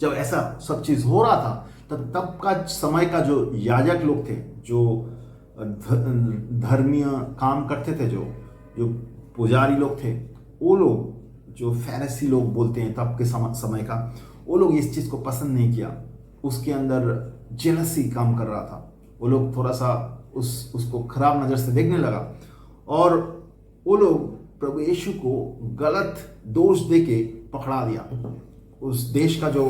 जब ऐसा सब चीज हो रहा था, तब का समय का जो याजक लोग थे, जो धर्मीय काम करते थे, जो पुजारी लोग थे, वो लोग जो फैरिसी लोग बोलते हैं तब के समय का, वो लोग इस चीज को पसंद नहीं किया। उसके अंदर जेलसी काम कर रहा था। वो लोग थोड़ा सा उसको खराब नजर से देखने लगा, और वो लोग प्रभु यीशु को गलत दोष देके पकड़ा दिया। उस देश का जो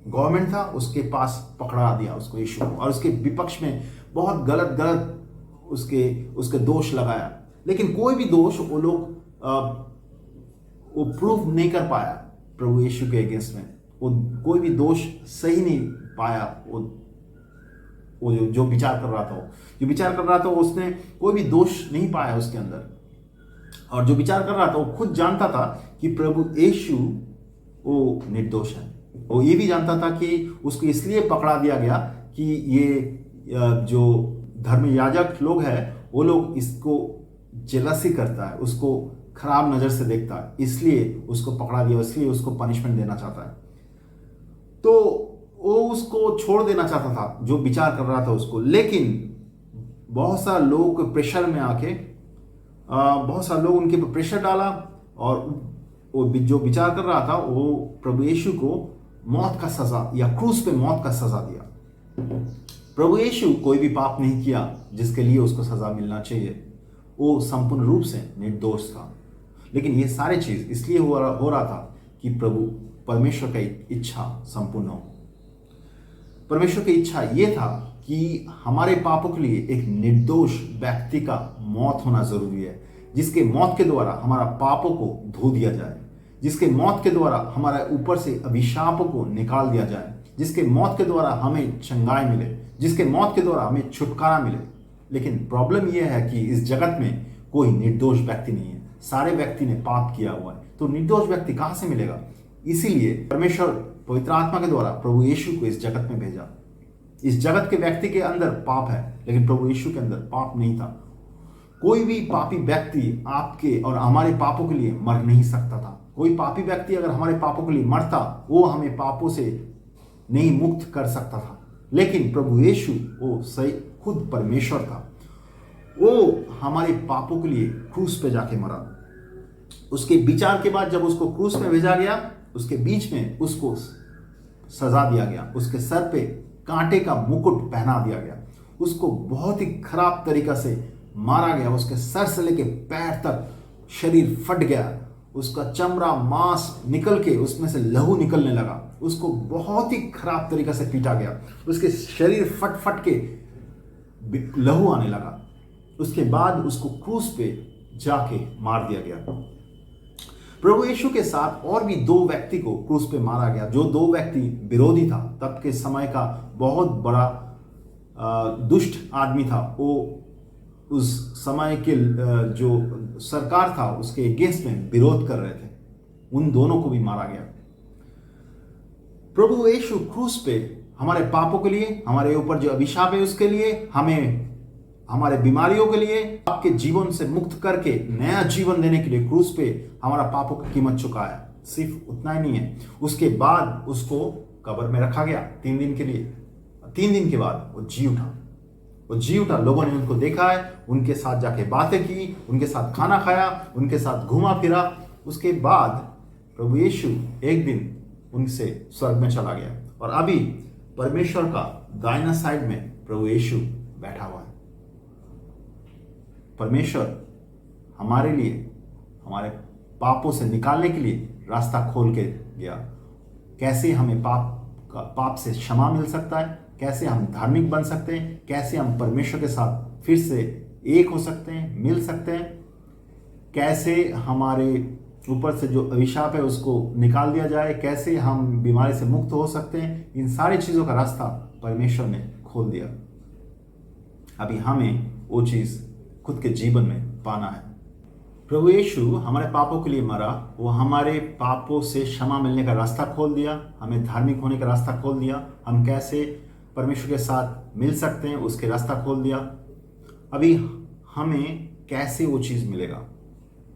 गवर्नमेंट था उसके पास पकड़ा दिया उसको, यीशु को, और उसके विपक्ष में बहुत गलत उसके दोष लगाया। लेकिन कोई भी दोष वो लोग वो प्रूव नहीं कर पाया प्रभु यीशु के अगेंस्ट में। वो कोई भी दोष सही नहीं पाया। वो जो विचार कर रहा था उसने कोई भी दोष नहीं पाया उसके अंदर। और जो विचार कर रहा था वो खुद जानता था कि प्रभु यीशु वो निर्दोष है। वो ये भी जानता था कि उसको इसलिए पकड़ा दिया गया कि ये जो धर्म याजक लोग हैं वो लोग इसको जेलसी करता है, उसको खराब नजर से देखता है, इसलिए उसको पकड़ा दिया, इसलिए उसको पनिशमेंट देना चाहता है। तो वो उसको छोड़ देना चाहता था जो विचार कर रहा था उसको। लेकिन बहुत सारे लोगों के प्रेशर में आके बहुत सारे लोग उनके ऊपर प्रेशर डाला, और वो जो विचार कर रहा था वो प्रभु यीशु को मौत का सजा या क्रूस पे मौत का सजा दिया। प्रभु यीशु कोई भी पाप नहीं किया जिसके लिए उसको सजा मिलना चाहिए। वो संपूर्ण रूप से निर्दोष था। लेकिन ये सारे चीज इसलिए हो रहा था कि प्रभु परमेश्वर का इच्छा संपूर्ण हो। परमेश्वर की इच्छा ये था कि हमारे पापों के लिए एक निर्दोष व्यक्ति का मौत होना जरूरी है, जिसके मौत के द्वारा हमारा पापों को धो दिया जाए, जिसके मौत के द्वारा हमारे ऊपर से अभिशापों को निकाल दिया जाए, जिसके मौत के द्वारा हमें चंगाई मिले, जिसके मौत के द्वारा हमें छुटकारा मिले। लेकिन प्रॉब्लम यह है कि इस जगत में कोई निर्दोष व्यक्ति नहीं है, सारे व्यक्ति ने पाप किया हुआ है। तो निर्दोष व्यक्ति कहां से मिलेगा? इसीलिए परमेश्वर पवित्र आत्मा के द्वारा प्रभु यीशु को इस जगत में भेजा। इस जगत के व्यक्ति के अंदर पाप है, लेकिन प्रभु यीशु के अंदर पाप नहीं था। कोई भी पापी व्यक्ति आपके और हमारे पापों के लिए मर नहीं सकता था। कोई पापी व्यक्ति अगर हमारे पापों के लिए मरता, वो हमें पापों से नहीं मुक्त कर सकता था। लेकिन प्रभु यीशु वो सही खुद परमेश्वर था, वो हमारे पापों के लिए क्रूस पे जाके मरा। उसके विचार के बाद जब उसको क्रूस में भेजा गया, उसके बीच में उसको सजा दिया गया, उसके सर पे कांटे का मुकुट पहना दिया गया, उसको बहुत ही खराब तरीका से मारा गया, उसके सर से लेके पैर तक शरीर फट गया, उसका चमड़ा मांस निकल के उसमें से लहू निकलने लगा, उसको बहुत ही खराब तरीका से पीटा गया, उसके शरीर फट फट के लहू आने लगा। उसके बाद उसको क्रूस पे जाके मार दिया गया। प्रभु यीशु के साथ और भी 2 व्यक्ति को क्रूस पे मारा गया, जो 2 व्यक्ति विरोधी था, तब के समय का बहुत बड़ा दुष्ट आदमी था। वो उस समय के जो सरकार था उसके अगेंस्ट में विरोध कर रहे थे। उन दोनों को भी मारा गया। प्रभु यीशु क्रूस पे हमारे पापों के लिए, हमारे ऊपर जो अभिशाप है उसके लिए, हमें हमारे बीमारियों के लिए, आपके जीवन से मुक्त करके नया जीवन देने के लिए क्रूस पे हमारा पापों की कीमत चुकाया। सिर्फ उतना ही नहीं है, उसके बाद उसको कब्र में रखा गया 3 दिन के लिए। 3 दिन के बाद वो जी उठा। वो जी उठा, लोगों ने उनको देखा है, उनके साथ जाके बातें की, उनके साथ खाना खाया, उनके साथ घूमा फिरा। उसके बाद प्रभु यीशु एक दिन उनसे स्वर्ग में चला गया और अभी परमेश्वर का दाहिना साइड में प्रभु यीशु बैठा हुआ है। परमेश्वर हमारे लिए, हमारे पापों से निकालने के लिए रास्ता खोल के गया। कैसे हमें पाप से क्षमा मिल सकता है, कैसे हम धार्मिक बन सकते हैं, कैसे हम परमेश्वर के साथ फिर से एक हो सकते हैं, मिल सकते हैं, कैसे हमारे ऊपर से जो अभिशाप है उसको निकाल दिया जाए, कैसे हम बीमारी से मुक्त हो सकते हैं, इन सारी चीज़ों का रास्ता परमेश्वर ने खोल दिया। अभी हमें वो चीज़ खुद के जीवन में पाना है। प्रभु यीशु हमारे पापों के लिए मरा, वो हमारे पापों से क्षमा मिलने का रास्ता खोल दिया, हमें धार्मिक होने का रास्ता खोल दिया, हम कैसे परमेश्वर के साथ मिल सकते हैं उसके रास्ता खोल दिया। अभी हमें कैसे वो चीज़ मिलेगा।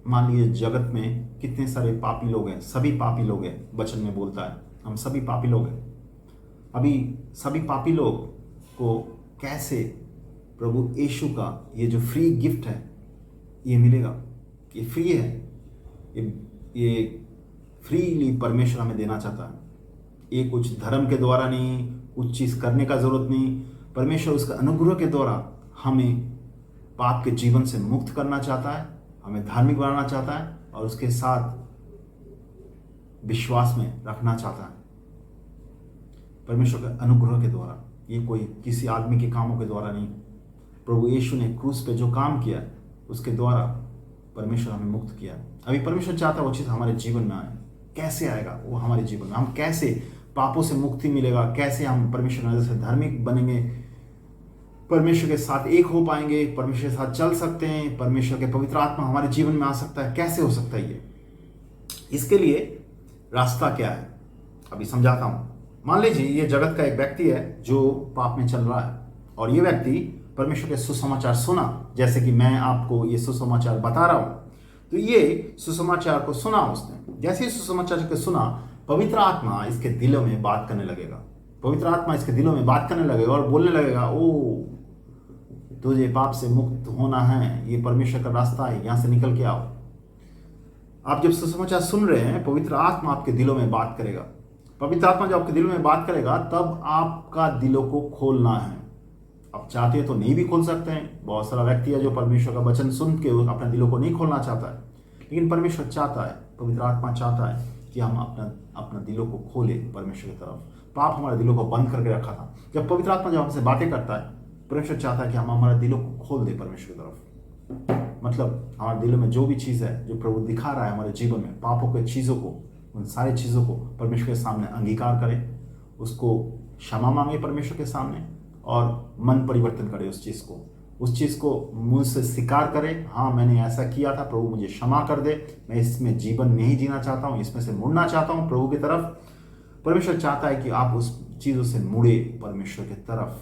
मान लीजिए जगत में कितने सारे पापी लोग हैं, सभी पापी लोग हैं, वचन में बोलता है हम सभी पापी लोग हैं। अभी सभी पापी लोग को कैसे प्रभु यीशु का ये जो फ्री गिफ्ट है ये मिलेगा। ये फ्री है, ये फ्रीली परमेश्वर हमें देना चाहता है। ये कुछ धर्म के द्वारा नहीं, कुछ चीज़ करने का जरूरत नहीं। परमेश्वर उसका अनुग्रह के द्वारा हमें पाप के जीवन से मुक्त करना चाहता है, हमें धार्मिक बनाना चाहता है और उसके साथ विश्वास में रखना चाहता है। परमेश्वर के अनुग्रह के द्वारा, ये कोई किसी आदमी के कामों के द्वारा नहीं। प्रभु यीशु ने क्रूस पे जो काम किया उसके द्वारा परमेश्वर हमें मुक्त किया। अभी परमेश्वर चाहता है वो चीज़ हमारे जीवन में आए। कैसे आएगा वो हमारे जीवन में? हम कैसे पापों से मुक्ति मिलेगा, कैसे हम परमेश्वर की नजर से धार्मिक बनेंगे, परमेश्वर के साथ एक हो पाएंगे, परमेश्वर के साथ चल सकते हैं, परमेश्वर के पवित्र आत्मा हमारे जीवन में आ सकता है। कैसे हो सकता है ये? इसके लिए रास्ता क्या है अभी समझाता हूँ। मान लीजिए ये जगत का एक व्यक्ति है जो पाप में चल रहा है और ये व्यक्ति परमेश्वर के सुसमाचार सुना, जैसे कि मैं आपको ये सुसमाचार बता रहा हूँ। तो ये सुसमाचार को सुना उसने। जैसे ही सुसमाचार को सुना, पवित्र आत्मा इसके दिलों में बात करने लगेगा। पवित्र आत्मा इसके दिलों में बात करने लगेगा और बोलने लगेगा, ओ तुझे पाप से मुक्त होना है, ये परमेश्वर का रास्ता है, यहाँ से निकल के आओ। आप जब सुसमाचार सुन रहे हैं, पवित्र आत्मा आपके दिलों में बात करेगा। पवित्र आत्मा जब आपके दिलों में बात करेगा तब आपका दिलों को खोलना है। आप चाहते हैं तो नहीं भी खोल सकते हैं। बहुत सारा व्यक्ति है जो परमेश्वर का वचन सुन के अपने दिलों को नहीं खोलना चाहता है, लेकिन परमेश्वर चाहता है, पवित्र आत्मा चाहता है कि हम अपना दिलों को खोले परमेश्वर की तरफ। पाप हमारे दिलों को बंद करके रखा था। जब पवित्र आत्मा जब हमसे बातें करता है, परमेश्वर चाहता है कि हम हमारे दिलों को खोल दे परमेश्वर की तरफ। मतलब हमारे दिलों में जो भी चीज़ है जो प्रभु दिखा रहा है हमारे जीवन में, पापों के चीज़ों को, उन सारी चीज़ों को परमेश्वर के सामने अंगीकार करें, उसको क्षमा मांगे परमेश्वर के सामने और मन परिवर्तन करें। उस चीज़ को मुंह से स्वीकार करें, हाँ मैंने ऐसा किया था, प्रभु मुझे क्षमा कर दे, मैं इसमें जीवन नहीं जीना चाहता हूँ, इसमें से मुड़ना चाहता हूँ प्रभु की तरफ। परमेश्वर चाहता है कि आप उस चीज़ों से मुड़े परमेश्वर की तरफ,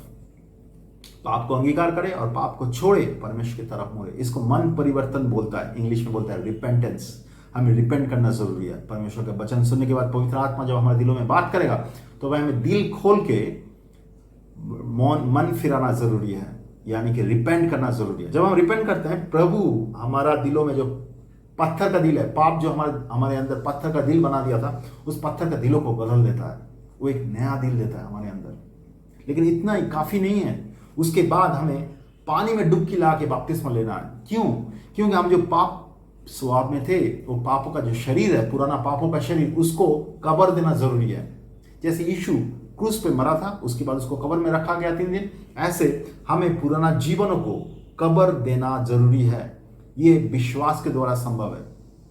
पाप को अंगीकार करें और पाप को छोड़े परमेश्वर की तरफ मुड़े। इसको मन परिवर्तन बोलता है, इंग्लिश में बोलता है रिपेंटेंस। हमें रिपेंट करना जरूरी है। परमेश्वर का वचन सुनने के बाद पवित्र आत्मा जब हमारे दिलों में बात करेगा तो वह हमें दिल खोल के मन फिराना जरूरी है, यानी कि रिपेंट करना जरूरी है। जब हम रिपेंट करते हैं, प्रभु हमारा दिलों में जो पत्थर का दिल है, पाप जो हमारे अंदर पत्थर का दिल बना दिया था, उस पत्थर का दिलों को बदल देता है वो एक नया दिल देता है हमारे अंदर। लेकिन इतना ही काफ़ी नहीं है, उसके बाद हमें पानी में डुबकी ला के बपतिस्मा लेना है। क्यों? क्योंकि हम जो पाप स्वभाव में थे, वो पापों का जो शरीर है, पुराना पापों का शरीर, उसको कब्र देना जरूरी है। जैसे यीशु क्रूस पे मरा था, उसके बाद उसको कब्र में रखा गया 3 दिन, ऐसे हमें पुराना जीवनों को कब्र देना जरूरी है। ये विश्वास के द्वारा संभव है।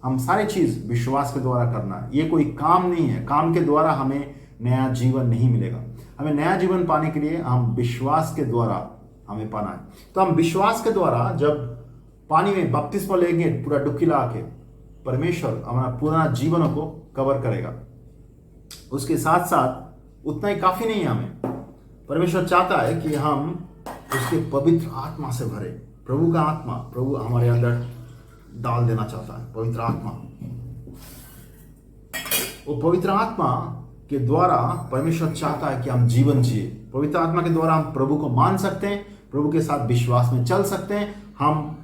हम सारी चीज विश्वास के द्वारा करना है, ये कोई काम नहीं है। काम के द्वारा हमें नया जीवन नहीं मिलेगा। हमें नया जीवन पाने के लिए हम विश्वास के द्वारा हमें पाना है। तो हम विश्वास के द्वारा जब पानी में बपतिस्मा लेंगे, पूरा डुबकी लगा के, परमेश्वर हमारा पुराना जीवनों को कवर करेगा। उसके साथ साथ उतना ही काफी नहीं है, हमें परमेश्वर चाहता है कि हम उसके पवित्र आत्मा से भरे। प्रभु का आत्मा प्रभु हमारे अंदर डाल देना चाहता है, पवित्र आत्मा। वो पवित्र आत्मा के द्वारा परमेश्वर चाहता है कि हम जीवन जिए। पवित्र आत्मा के द्वारा हम प्रभु को मान सकते हैं, प्रभु के साथ विश्वास में चल सकते हैं। हम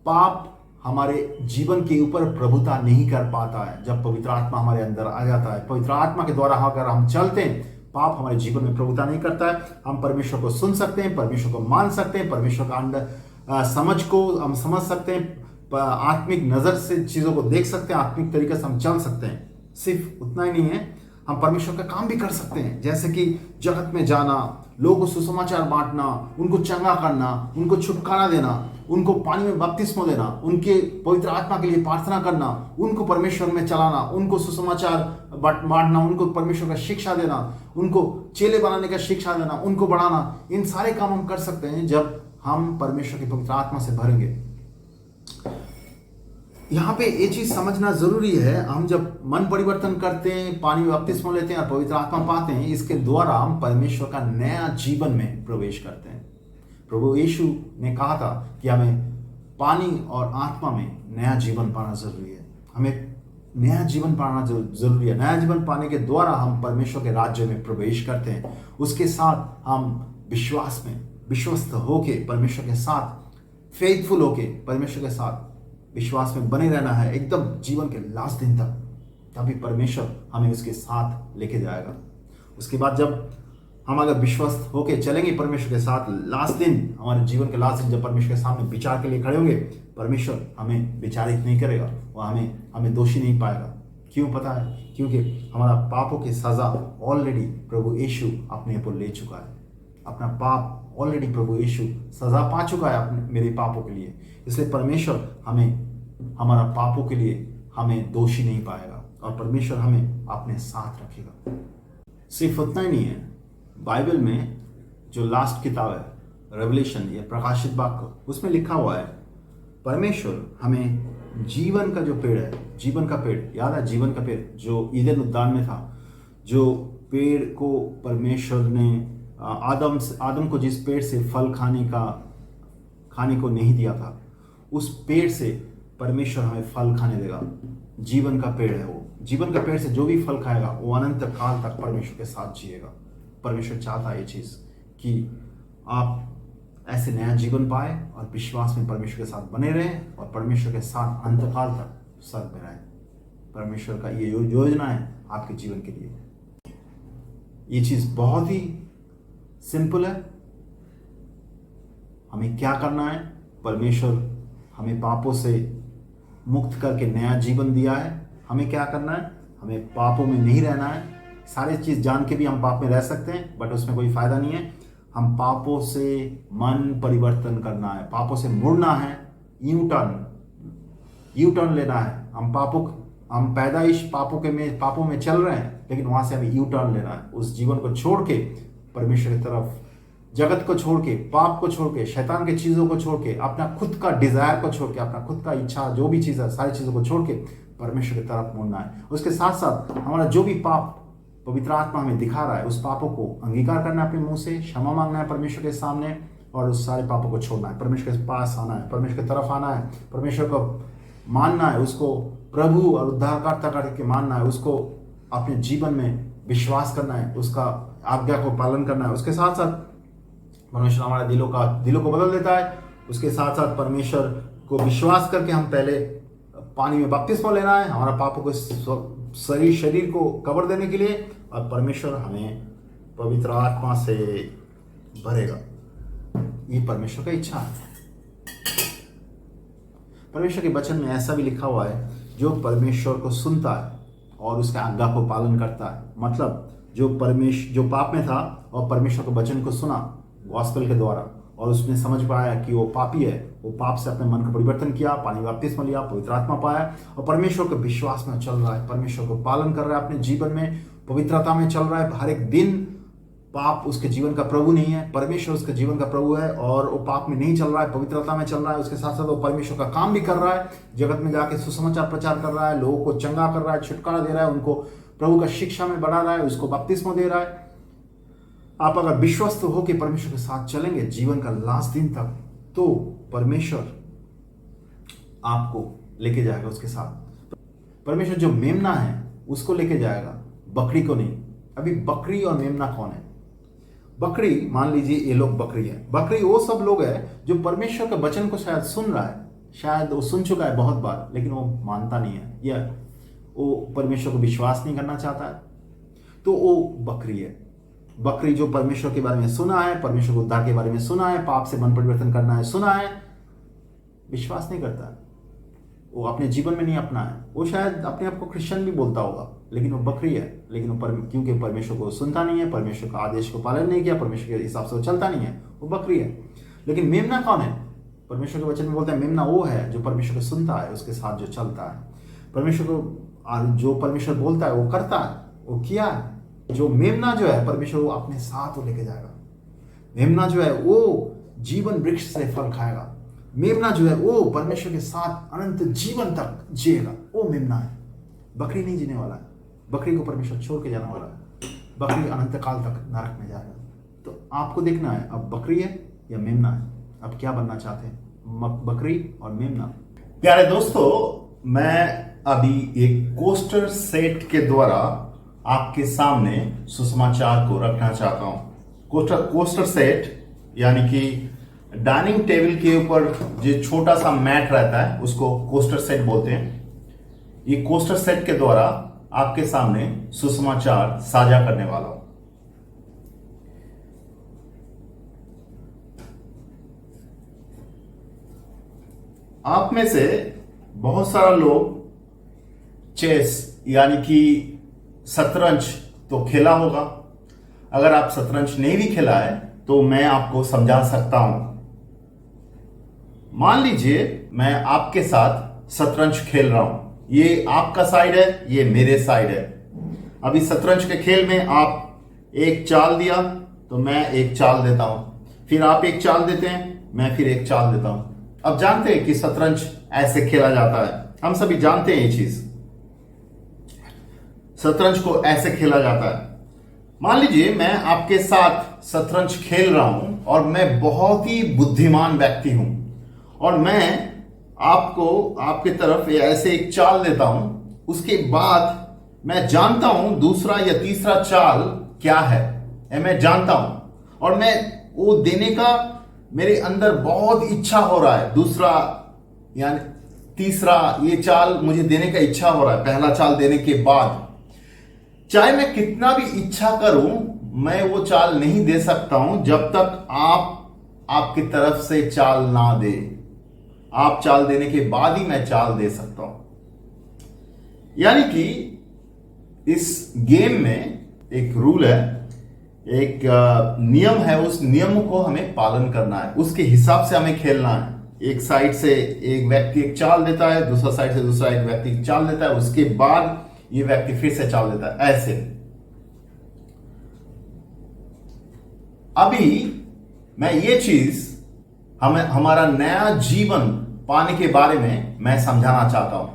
पाप हमारे जीवन के ऊपर प्रभुता नहीं कर पाता है जब पवित्र आत्मा हमारे अंदर आ जाता है। पवित्र आत्मा के द्वारा अगर हम चलते हैं, पाप हमारे जीवन में प्रभुता नहीं करता है। हम परमेश्वर को सुन सकते हैं, परमेश्वर को मान सकते हैं, परमेश्वर का अंदर समझ को हम समझ सकते हैं, आत्मिक नजर से चीजों को देख सकते हैं, आत्मिक तरीके से हम चल सकते हैं। सिर्फ उतना ही नहीं है, हम परमेश्वर का काम भी कर सकते हैं, जैसे कि जगत में जाना, लोगों को सुसमाचार बांटना, उनको चंगा करना, उनको छुटकारा देना, उनको पानी में बपतिस्मा देना, उनके पवित्र आत्मा के लिए प्रार्थना करना, उनको परमेश्वर में चलाना, उनको सुसमाचार बांटना, उनको परमेश्वर का शिक्षा देना, उनको चेले बनाने का शिक्षा देना, उनको बढ़ाना। इन सारे काम हम कर सकते हैं जब हम परमेश्वर की पवित्र आत्मा से भरेंगे। यहाँ पे ये चीज समझना जरूरी है, हम जब मन परिवर्तन करते हैं, पानी में बपतिस्मा लेते हैं और पवित्र आत्मा पाते हैं, इसके द्वारा हम परमेश्वर का नया जीवन में प्रवेश करते हैं। प्रभु यीशु ने कहा था कि हमें पानी और आत्मा में नया जीवन पाना जरूरी है। हमें नया जीवन पाना जरूरी है। नया जीवन पाने के द्वारा हम परमेश्वर के राज्य में प्रवेश करते हैं। उसके साथ हम विश्वास में विश्वस्त होके परमेश्वर के साथ फेथफुल होके परमेश्वर के साथ विश्वास में बने रहना है एकदम जीवन के लास्ट दिन तक, तभी परमेश्वर हमें उसके साथ लेके जाएगा। उसके बाद जब हम अगर विश्वस्त होके चलेंगे परमेश्वर के साथ, लास्ट दिन, हमारे जीवन के लास्ट दिन जब परमेश्वर के सामने विचार के लिए खड़े होंगे, परमेश्वर हमें विचारित नहीं करेगा, वो हमें दोषी नहीं पाएगा। क्यों पता है? क्योंकि हमारा पापों की सजा ऑलरेडी प्रभु यीशु अपने ऊपर ले चुका है। अपना पाप ऑलरेडी प्रभु यीशु सजा पा चुका है अपने मेरे पापों के लिए। इसलिए परमेश्वर हमें हमारा पापों के लिए हमें दोषी नहीं पाएगा और परमेश्वर हमें अपने साथ रखेगा। सिर्फ उतना ही नहीं है, बाइबल में जो लास्ट किताब है रेवलेशन, ये प्रकाशित वाक्य, उसमें लिखा हुआ है परमेश्वर हमें जीवन का जो पेड़ है, जीवन का पेड़, याद है जीवन का पेड़ जो ईदन उद्यान में था, जो पेड़ को परमेश्वर ने आदम को जिस पेड़ से फल खाने को नहीं दिया था, उस पेड़ से परमेश्वर हमें फल खाने देगा। जीवन का पेड़ है वो। जीवन का पेड़ से जो भी फल खाएगा वो अनंत काल तक परमेश्वर के साथ जिएगा। परमेश्वर चाहता है ये चीज़ कि आप ऐसे नया जीवन पाए और विश्वास में परमेश्वर के साथ बने रहें और परमेश्वर के साथ अंतकाल तक सर में रहें। परमेश्वर का ये योजना है आपके जीवन के लिए। ये चीज़ बहुत ही सिंपल है। हमें क्या करना है? परमेश्वर हमें पापों से मुक्त करके नया जीवन दिया है। हमें क्या करना है? हमें पापों में नहीं रहना है। सारी चीज़ जान के भी हम पाप में रह सकते हैं, बट उसमें कोई फायदा नहीं है। हम पापों से मन परिवर्तन करना है, पापों से मुड़ना है, यू टर्न लेना है। हम पैदाइश पापों में चल रहे हैं, लेकिन वहां से हमें यू टर्न लेना है। उस जीवन को छोड़ के परमेश्वर की तरफ, जगत को छोड़ के, पाप को छोड़ के, शैतान की चीजों को छोड़ के, अपना खुद का डिजायर को छोड़ के, अपना खुद का इच्छा जो भी चीज है, सारी चीजों को छोड़ के परमेश्वर की तरफ मुड़ना है। उसके साथ साथ हमारा जो भी पाप पवित्र आत्मा हमें दिखा रहा है, उस पापों को अंगीकार करना है, अपने मुंह से क्षमा मांगना है परमेश्वर के सामने और उस सारे पापों को छोड़ना है। परमेश्वर के पास आना है, परमेश्वर की तरफ आना है, परमेश्वर को मानना है, उसको प्रभु और उद्धारकर्ता करके मानना है, उसको अपने जीवन में विश्वास करना है, उसका आज्ञा को पालन करना है। उसके साथ साथ परमेश्वर हमारे दिलों को बदल देता है। उसके साथ साथ परमेश्वर को विश्वास करके हम पहले पानी में बपतिस्मा लेना है, हमारा पापों को शरीर को कवर देने के लिए, और परमेश्वर हमें पवित्र आत्मा से भरेगा। ये परमेश्वर की इच्छा है। परमेश्वर के वचन में ऐसा भी लिखा हुआ है, जो परमेश्वर को सुनता है और उसके आज्ञा को पालन करता है, मतलब जो पाप में था और परमेश्वर के वचन को सुना गॉस्पेल के द्वारा, और उसने समझ पाया कि वो पापी है, वो पाप से अपने मन का परिवर्तन किया, पानी बपतिस्मा लिया, पवित्र आत्मा पाया और परमेश्वर के विश्वास में चल रहा है, परमेश्वर को पालन कर रहा है, अपने जीवन में पवित्रता में चल रहा है। हर एक दिन पाप उसके जीवन का प्रभु नहीं है, परमेश्वर उसके जीवन का प्रभु है, और वो पाप में नहीं चल रहा है, पवित्रता में चल रहा है। उसके साथ साथ वो परमेश्वर का काम भी कर रहा है, जगत में जाके सुसमाचार प्रचार कर रहा है, लोगों को चंगा कर रहा है, छुटकारा दे रहा है, उनको प्रभु का शिक्षा में बढ़ा रहा है, उसको बपतिस्मा दे रहा है। आप अगर विश्वस्त हो कि परमेश्वर के साथ चलेंगे जीवन का लास्ट दिन तक, तो परमेश्वर आपको लेके जाएगा उसके साथ। परमेश्वर जो मेमना है उसको लेके जाएगा, बकरी को नहीं। अभी बकरी और मेमना कौन है? बकरी, मान लीजिए ये लोग बकरी है। बकरी वो सब लोग है जो परमेश्वर के वचन को शायद सुन रहा है, शायद वो सुन चुका है बहुत बार, लेकिन वो मानता नहीं है या वो परमेश्वर को विश्वास नहीं करना चाहता है, तो वो बकरी है। बकरी जो परमेश्वर के बारे में सुना है, परमेश्वर को उद्धार के बारे में सुना है, पाप से मन परिवर्तन करना है सुना है, विश्वास नहीं करता है, वो अपने जीवन में नहीं अपना है। वो शायद अपने आप को क्रिश्चियन भी बोलता होगा, लेकिन वो बकरी है। लेकिन वो क्योंकि परमेश्वर को सुनता नहीं है, परमेश्वर का आदेश को पालन नहीं किया, परमेश्वर के हिसाब से वो चलता नहीं है, वो बकरी है। लेकिन मेमना कौन है? परमेश्वर के वचन में बोलते हैं मेमना वो है जो परमेश्वर को सुनता है, उसके साथ जो चलता है, परमेश्वर को जो परमेश्वर बोलता है वो करता है, वो किया है। जो मेमना जो है परमेश्वर वो अपने साथ वो लेके जाएगा। मेमना जो है वो जीवन वृक्ष से फल खाएगा। मेमना जो है वो परमेश्वर के साथ अनंत जीवन तक जिएगा, वो मेमना है। बकरी नहीं जीने वाला है, बकरी को परमेश्वर छोड़ के जाने वाला है, बकरी अनंत काल तक नरक में जाएगा। तो आपको देखना है अब बकरी है या मेमना है, अब क्या बनना चाहते हैं, बकरी और मेमना। प्यारे दोस्तों, मैं अभी एक कोस्टर सेट के द्वारा आपके सामने सुसमाचार को रखना चाहता हूं। कोस्टर सेट यानी कि डाइनिंग टेबल के ऊपर जो छोटा सा मैट रहता है उसको कोस्टर सेट बोलते हैं। ये कोस्टर सेट के द्वारा आपके सामने सुसमाचार साझा करने वाला हूं। आप में से बहुत सारा लोग चेस यानी कि शतरंज तो खेला होगा। अगर आप शतरंज नहीं भी खेला है तो मैं आपको समझा सकता हूं। मान लीजिए मैं आपके साथ शतरंज खेल रहा हूं, ये आपका साइड है, ये मेरे साइड है। अभी शतरंज के खेल में आप एक चाल दिया तो मैं एक चाल देता हूं, फिर आप एक चाल देते हैं, मैं फिर एक चाल देता हूं। अब जानते हैं कि शतरंज ऐसे खेला जाता है, हम सभी जानते हैं ये चीज, शतरंज को ऐसे खेला जाता है। मान लीजिए मैं आपके साथ शतरंज खेल रहा हूं और मैं बहुत ही बुद्धिमान व्यक्ति हूं और मैं आपको आपके तरफ ऐसे एक चाल देता हूं, उसके बाद मैं जानता हूं दूसरा या तीसरा चाल क्या है, मैं जानता हूं और मैं वो देने का मेरे अंदर बहुत इच्छा हो रहा है। दूसरा यानी तीसरा ये चाल मुझे देने का इच्छा हो रहा है पहला चाल देने के बाद। चाहे मैं कितना भी इच्छा करूं, मैं वो चाल नहीं दे सकता हूं जब तक आप आपकी तरफ से चाल ना दे। आप चाल देने के बाद ही मैं चाल दे सकता हूं। यानी कि इस गेम में एक रूल है, एक नियम है, उस नियम को हमें पालन करना है, उसके हिसाब से हमें खेलना है। एक साइड से एक व्यक्ति एक चाल देता है, दूसरा साइड से दूसरा एक व्यक्ति चाल देता है, उसके बाद ये व्यक्ति फिर से चाल देता है, ऐसे। अभी मैं ये चीज हमारा नया जीवन पाने के बारे में मैं समझाना चाहता हूं।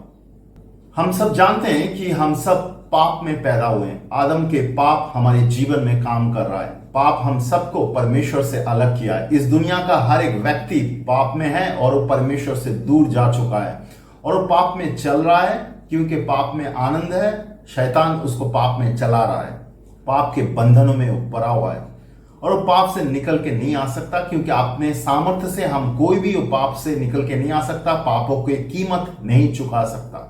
हम सब जानते हैं कि हम सब पाप में पैदा हुए हैं। आदम के पाप हमारे जीवन में काम कर रहा है। पाप हम सबको परमेश्वर से अलग किया है। इस दुनिया का हर एक व्यक्ति पाप में है और वो परमेश्वर से दूर जा चुका है और वो पाप में चल रहा है क्योंकि पाप में आनंद है। शैतान उसको पाप में चला रहा है, पाप के बंधनों में वो पड़ा हुआ है और वो पाप से निकल के नहीं आ सकता, क्योंकि अपने सामर्थ्य से हम कोई भी वो पाप से निकल के नहीं आ सकता, पापों की कीमत नहीं चुका सकता।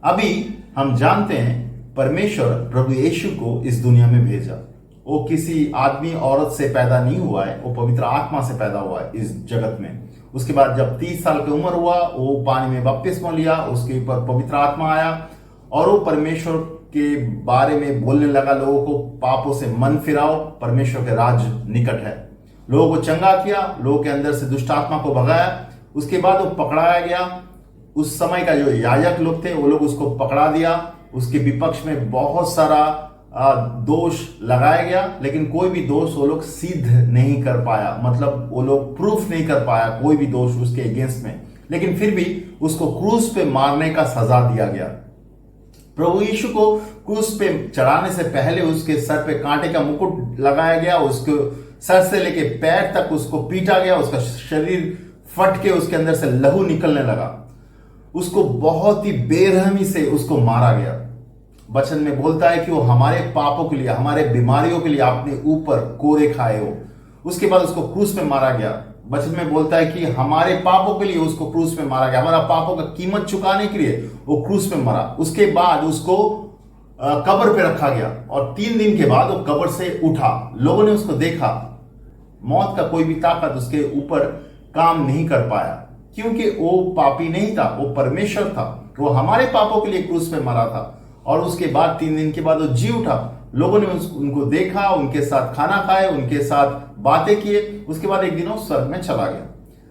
अभी हम जानते हैं परमेश्वर प्रभु यीशु को इस दुनिया में भेजा। वो किसी आदमी औरत से पैदा नहीं हुआ है, वो पवित्र आत्मा से पैदा हुआ है इस जगत में। उसके बाद जब 30 साल की उम्र हुआ, वो पानी में बपतिस्मा लिया, उसके ऊपर पवित्र आत्मा आया और वो परमेश्वर के बारे में बोलने लगा, लोगों को पापों से मन फिराओ, परमेश्वर के राज्य निकट है। लोगों को चंगा किया, लोगों के अंदर से दुष्ट आत्मा को भगाया। उसके बाद वो पकड़ाया गया। उस समय का जो याजक लोग थे वो लोग उसको पकड़ा दिया। उसके विपक्ष में बहुत सारा दोष लगाया गया, लेकिन कोई भी दोष वो लोग सिद्ध नहीं कर पाया, मतलब वो लोग प्रूफ नहीं कर पाया कोई भी दोष उसके अगेंस्ट में। लेकिन फिर भी उसको क्रूस पे मारने का सजा दिया गया। प्रभु यीशु को क्रूस पे चढ़ाने से पहले उसके सर पे कांटे का मुकुट लगाया गया, उसको सर से लेके पैर तक उसको पीटा गया, उसका शरीर फट के उसके अंदर से लहू निकलने लगा, उसको बहुत ही बेरहमी से उसको मारा गया। वचन में बोलता है कि वो हमारे पापों के लिए, हमारे बीमारियों के लिए आपने ऊपर कोरे खाए हो। उसके बाद उसको क्रूस पे मारा गया। वचन में बोलता है कि हमारे पापों के लिए उसको क्रूस पे मारा गया, हमारा पापों का कीमत चुकाने के लिए वो क्रूस पे मरा। उसके बाद उसको कब्र पे रखा गया और 3 दिन के बाद वो कब्र से उठा। लोगों ने उसको देखा। मौत का कोई भी ताकत उसके ऊपर काम नहीं कर पाया, क्योंकि वो पापी नहीं था, वो परमेश्वर था। वो हमारे पापों के लिए क्रूस पे मरा था और उसके बाद 3 दिन के बाद वो जी उठा। लोगों ने उनको देखा, उनके साथ खाना खाए, उनके साथ बातें किए। उसके बाद एक दिन वो स्वर्ग में चला गया।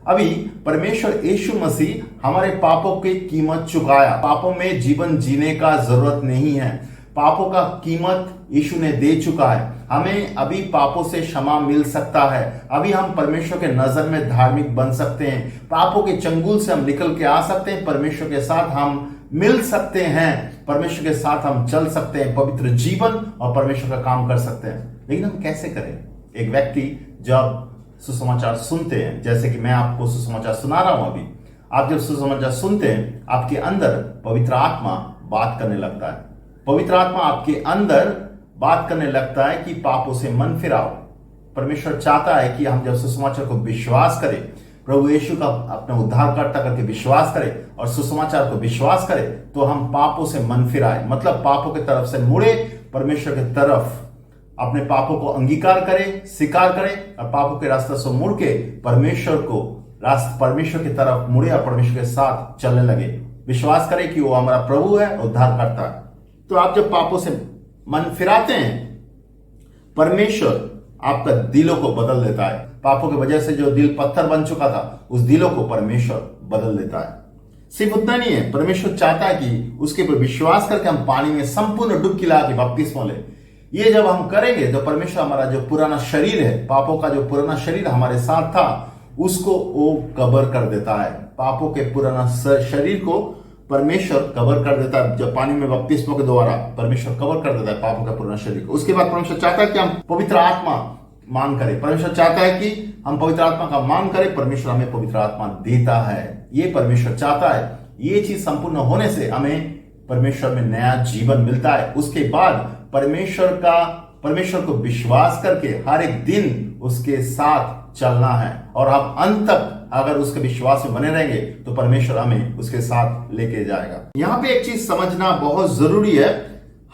अभी परमेश्वर यीशु मसीह हमारे पापों की कीमत चुकाया। पापों में जीवन जीने का जरूरत नहीं है, पापों का कीमत यीशु ने दे चुका है। हमें अभी पापों से क्षमा मिल सकता है। अभी हम परमेश्वर के नजर में धार्मिक बन सकते हैं। पापों के चंगुल से हम निकल के आ सकते हैं। परमेश्वर के साथ हम मिल सकते हैं, परमेश्वर के साथ हम चल सकते हैं, पवित्र जीवन और परमेश्वर का काम कर सकते हैं। लेकिन हम कैसे करें? एक व्यक्ति जब सुसमाचार सुनते हैं, जैसे कि मैं आपको सुसमाचार सुना रहा हूं अभी, आप जब सुसमाचार सुनते हैं, आपके अंदर पवित्र आत्मा बात करने लगता है। पवित्र आत्मा आपके अंदर बात करने लगता है कि पापों से मन फिराओ। परमेश्वर चाहता है कि हम जब सुसमाचार को विश्वास करें, प्रभु यीशु का अपना उद्धारकर्ता करके विश्वास करें और सुसमाचार को विश्वास करें, तो हम पापों से मन फिराए, मतलब पापों की तरफ से मुड़े, परमेश्वर की तरफ अपने पापों को अंगीकार करें, स्वीकार करें और पापों के रास्ते से मुड़ के परमेश्वर की तरफ मुड़े और परमेश्वर के साथ चलने लगे। विश्वास करें कि वो हमारा प्रभु है, उद्धारकर्ता है। तो आप जब पापों से मन फिराते हैं, परमेश्वर आपका दिलों को बदल देता है। पापों की वजह से जो दिल पत्थर बन चुका था, उस दिलों को परमेश्वर बदल देता है। सिर्फ उतना नहीं है, परमेश्वर चाहता है कि उसके ऊपर विश्वास करके हम पानी में संपूर्ण डुबकी लगा के बपतिस्मा ले। ये जब हम करेंगे तो परमेश्वर हमारा जो पुराना शरीर है, पापों का जो पुराना शरीर हमारे साथ था, उसको वो कवर कर देता है। पापों के पुराना शरीर को परमेश्वर कवर कर देता है। जब पानी में बपतिस्मा के द्वारा परमेश्वर कवर कर देता है पापों का पुराना शरीर को। उसके बाद परमेश्वर चाहता है कि हम पवित्र आत्मा मांग करें। परमेश्वर चाहता है कि हम पवित्र आत्मा का मांग करें। परमेश्वर हमें पवित्र आत्मा देता है, ये परमेश्वर चाहता है। ये चीज संपूर्ण होने से हमें परमेश्वर में नया जीवन मिलता है। उसके बाद परमेश्वर को विश्वास करके हर एक दिन उसके साथ चलना है और हम अंत तक अगर उसके विश्वास में बने रहेंगे तो परमेश्वर हमें उसके साथ लेके जाएगा। यहां पे एक चीज समझना बहुत जरूरी है।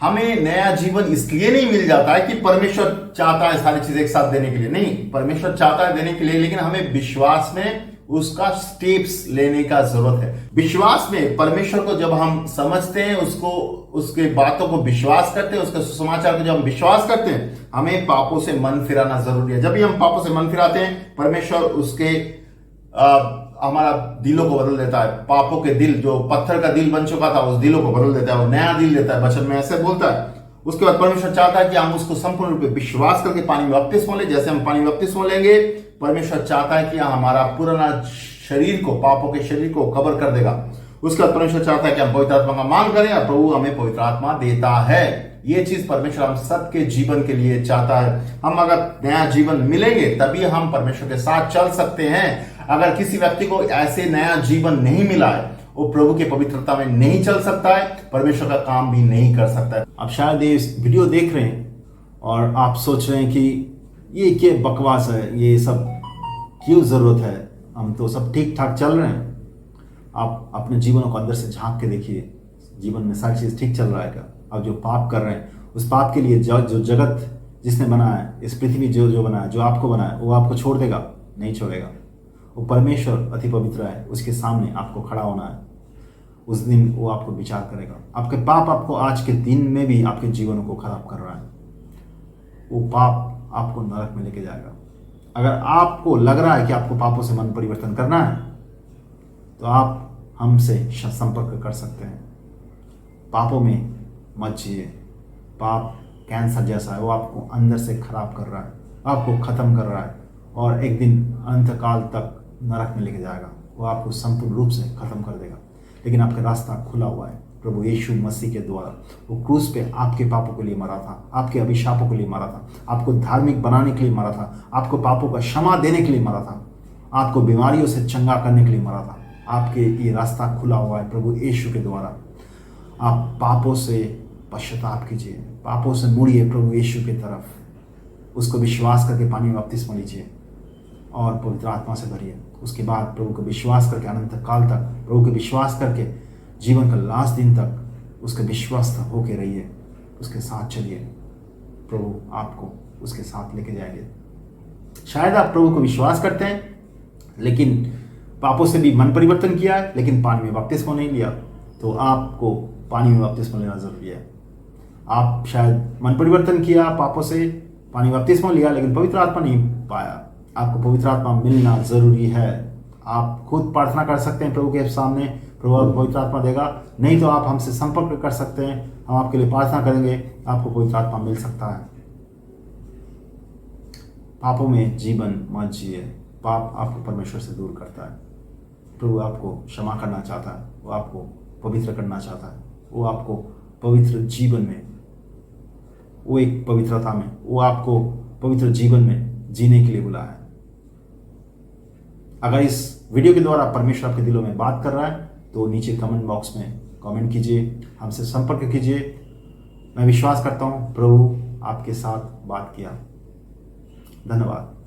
हमें नया जीवन इसलिए नहीं मिल जाता है कि परमेश्वर चाहता है सारी चीजें एक साथ देने के लिए, नहीं, परमेश्वर चाहता है देने के लिए, लेकिन हमें विश्वास में उसका स्टेप्स लेने का जरूरत है। विश्वास में परमेश्वर को जब हम समझते हैं, उसके बातों को विश्वास करते हैं, उसके सुसमाचार को जब हम विश्वास करते हैं, हमें पापों से मन फिराना जरूरी है। जब भी हम पापों से मन फिराते हैं, परमेश्वर उसके हमारा दिलों को बदल देता है। पापों के दिल, जो पत्थर का दिल बन चुका था, उस दिलों को बदल देता है और नया दिल देता है। वचन में ऐसे बोलता है। उसके बाद परमेश्वर चाहता है कि हम उसको संपूर्ण रूप से विश्वास करके पानी में बपतिस्मा लें। जैसे हम पानी में बपतिस्मा लेंगे, परमेश्वर चाहता है कि हमारा पुराना शरीर को, पापों के शरीर को कवर कर देगा। उसके बाद परमेश्वर चाहता है कि हम पवित्र आत्मा का मांग करें और प्रभु हमें पवित्र आत्मा देता है। ये चीज परमेश्वर हम सबके जीवन के लिए चाहता है। हम अगर नया जीवन मिलेंगे तभी हम परमेश्वर के साथ चल सकते हैं। अगर किसी व्यक्ति को ऐसे नया जीवन नहीं मिला है, वो प्रभु की पवित्रता में नहीं चल सकता है, परमेश्वर का काम भी नहीं कर सकता है। आप शायद ये वीडियो देख रहे हैं और आप सोच रहे हैं कि ये क्या बकवास है, ये सब क्यों जरूरत है, हम तो सब ठीक ठाक चल रहे हैं। आप अपने जीवन को अंदर से झांक के देखिए, जीवन में सारी चीज़ ठीक चल रहा है क्या? अब जो पाप कर रहे हैं उस पाप के लिए जो जगत जिसने बनाया है, इस पृथ्वी जो बनाया, जो आपको बनाया, वो आपको छोड़ देगा? नहीं छोड़ेगा। वो परमेश्वर अति पवित्र है, उसके सामने आपको खड़ा होना है। उस दिन वो आपको विचार करेगा। आपके पाप आपको आज के दिन में भी आपके जीवन को खराब कर रहा है, वो पाप आपको नरक में लेके जाएगा। अगर आपको लग रहा है कि आपको पापों से मन परिवर्तन करना है तो आप हमसे संपर्क कर सकते हैं। पापों में मत जिए। पाप कैंसर जैसा है, वो आपको अंदर से खराब कर रहा है, आपको ख़त्म कर रहा है और एक दिन अंतकाल तक नरक में लेके जाएगा। वो आपको संपूर्ण रूप से ख़त्म कर देगा। लेकिन आपका रास्ता खुला हुआ है। प्रभु यीशु मसीह के द्वारा वो क्रूस पे आपके पापों के लिए मरा था, आपके अभिशापों के लिए मरा था, आपको धार्मिक बनाने के लिए मरा था, आपको पापों का क्षमा देने के लिए मरा था, आपको बीमारियों से चंगा करने के लिए मरा था। आपके ये रास्ता खुला हुआ है प्रभु यीशु के द्वारा। आप पापों से पश्चाताप कीजिए, पापों से मुड़िए प्रभु यीशु की तरफ। उसको विश्वास करके पानी में बपतिस्मा लीजिए और पवित्र आत्मा से भरिए। उसके बाद प्रभु को विश्वास करके अनंत काल तक, प्रभु को विश्वास करके जीवन का लास्ट दिन तक उसके विश्वस्त होके रहिए, उसके साथ चलिए। प्रभु आपको उसके साथ लेके जाएंगे। शायद आप प्रभु को विश्वास करते हैं लेकिन पापों से भी मन परिवर्तन किया है, लेकिन पानी में बपतिस्मा नहीं लिया, तो आपको पानी में बपतिस्मा लेना जरूरी है। आप शायद मन परिवर्तन किया, पापों से पानी में बपतिस्मा लिया, लेकिन पवित्र आत्मा नहीं पाया। आपको पवित्र आत्मा मिलना जरूरी है। आप खुद प्रार्थना कर सकते हैं प्रभु के सामने, प्रभु आपको पवित्र आत्मा देगा। नहीं तो आप हमसे संपर्क कर सकते हैं, हम आपके लिए प्रार्थना करेंगे, आपको पवित्र आत्मा मिल सकता है। पापों में जीवन मत जिए। पाप आपको परमेश्वर से दूर करता है। प्रभु आपको क्षमा करना चाहता है, वो आपको पवित्र करना चाहता है, वो आपको पवित्र जीवन में, वो एक पवित्रता में, वो आपको पवित्र जीवन में जीने के लिए बुलाया है। अगर इस वीडियो के द्वारा परमेश्वर आपके दिलों में बात कर रहा है तो नीचे कमेंट बॉक्स में कमेंट कीजिए, हमसे संपर्क कीजिए। मैं विश्वास करता हूँ प्रभु आपके साथ बात किया। धन्यवाद।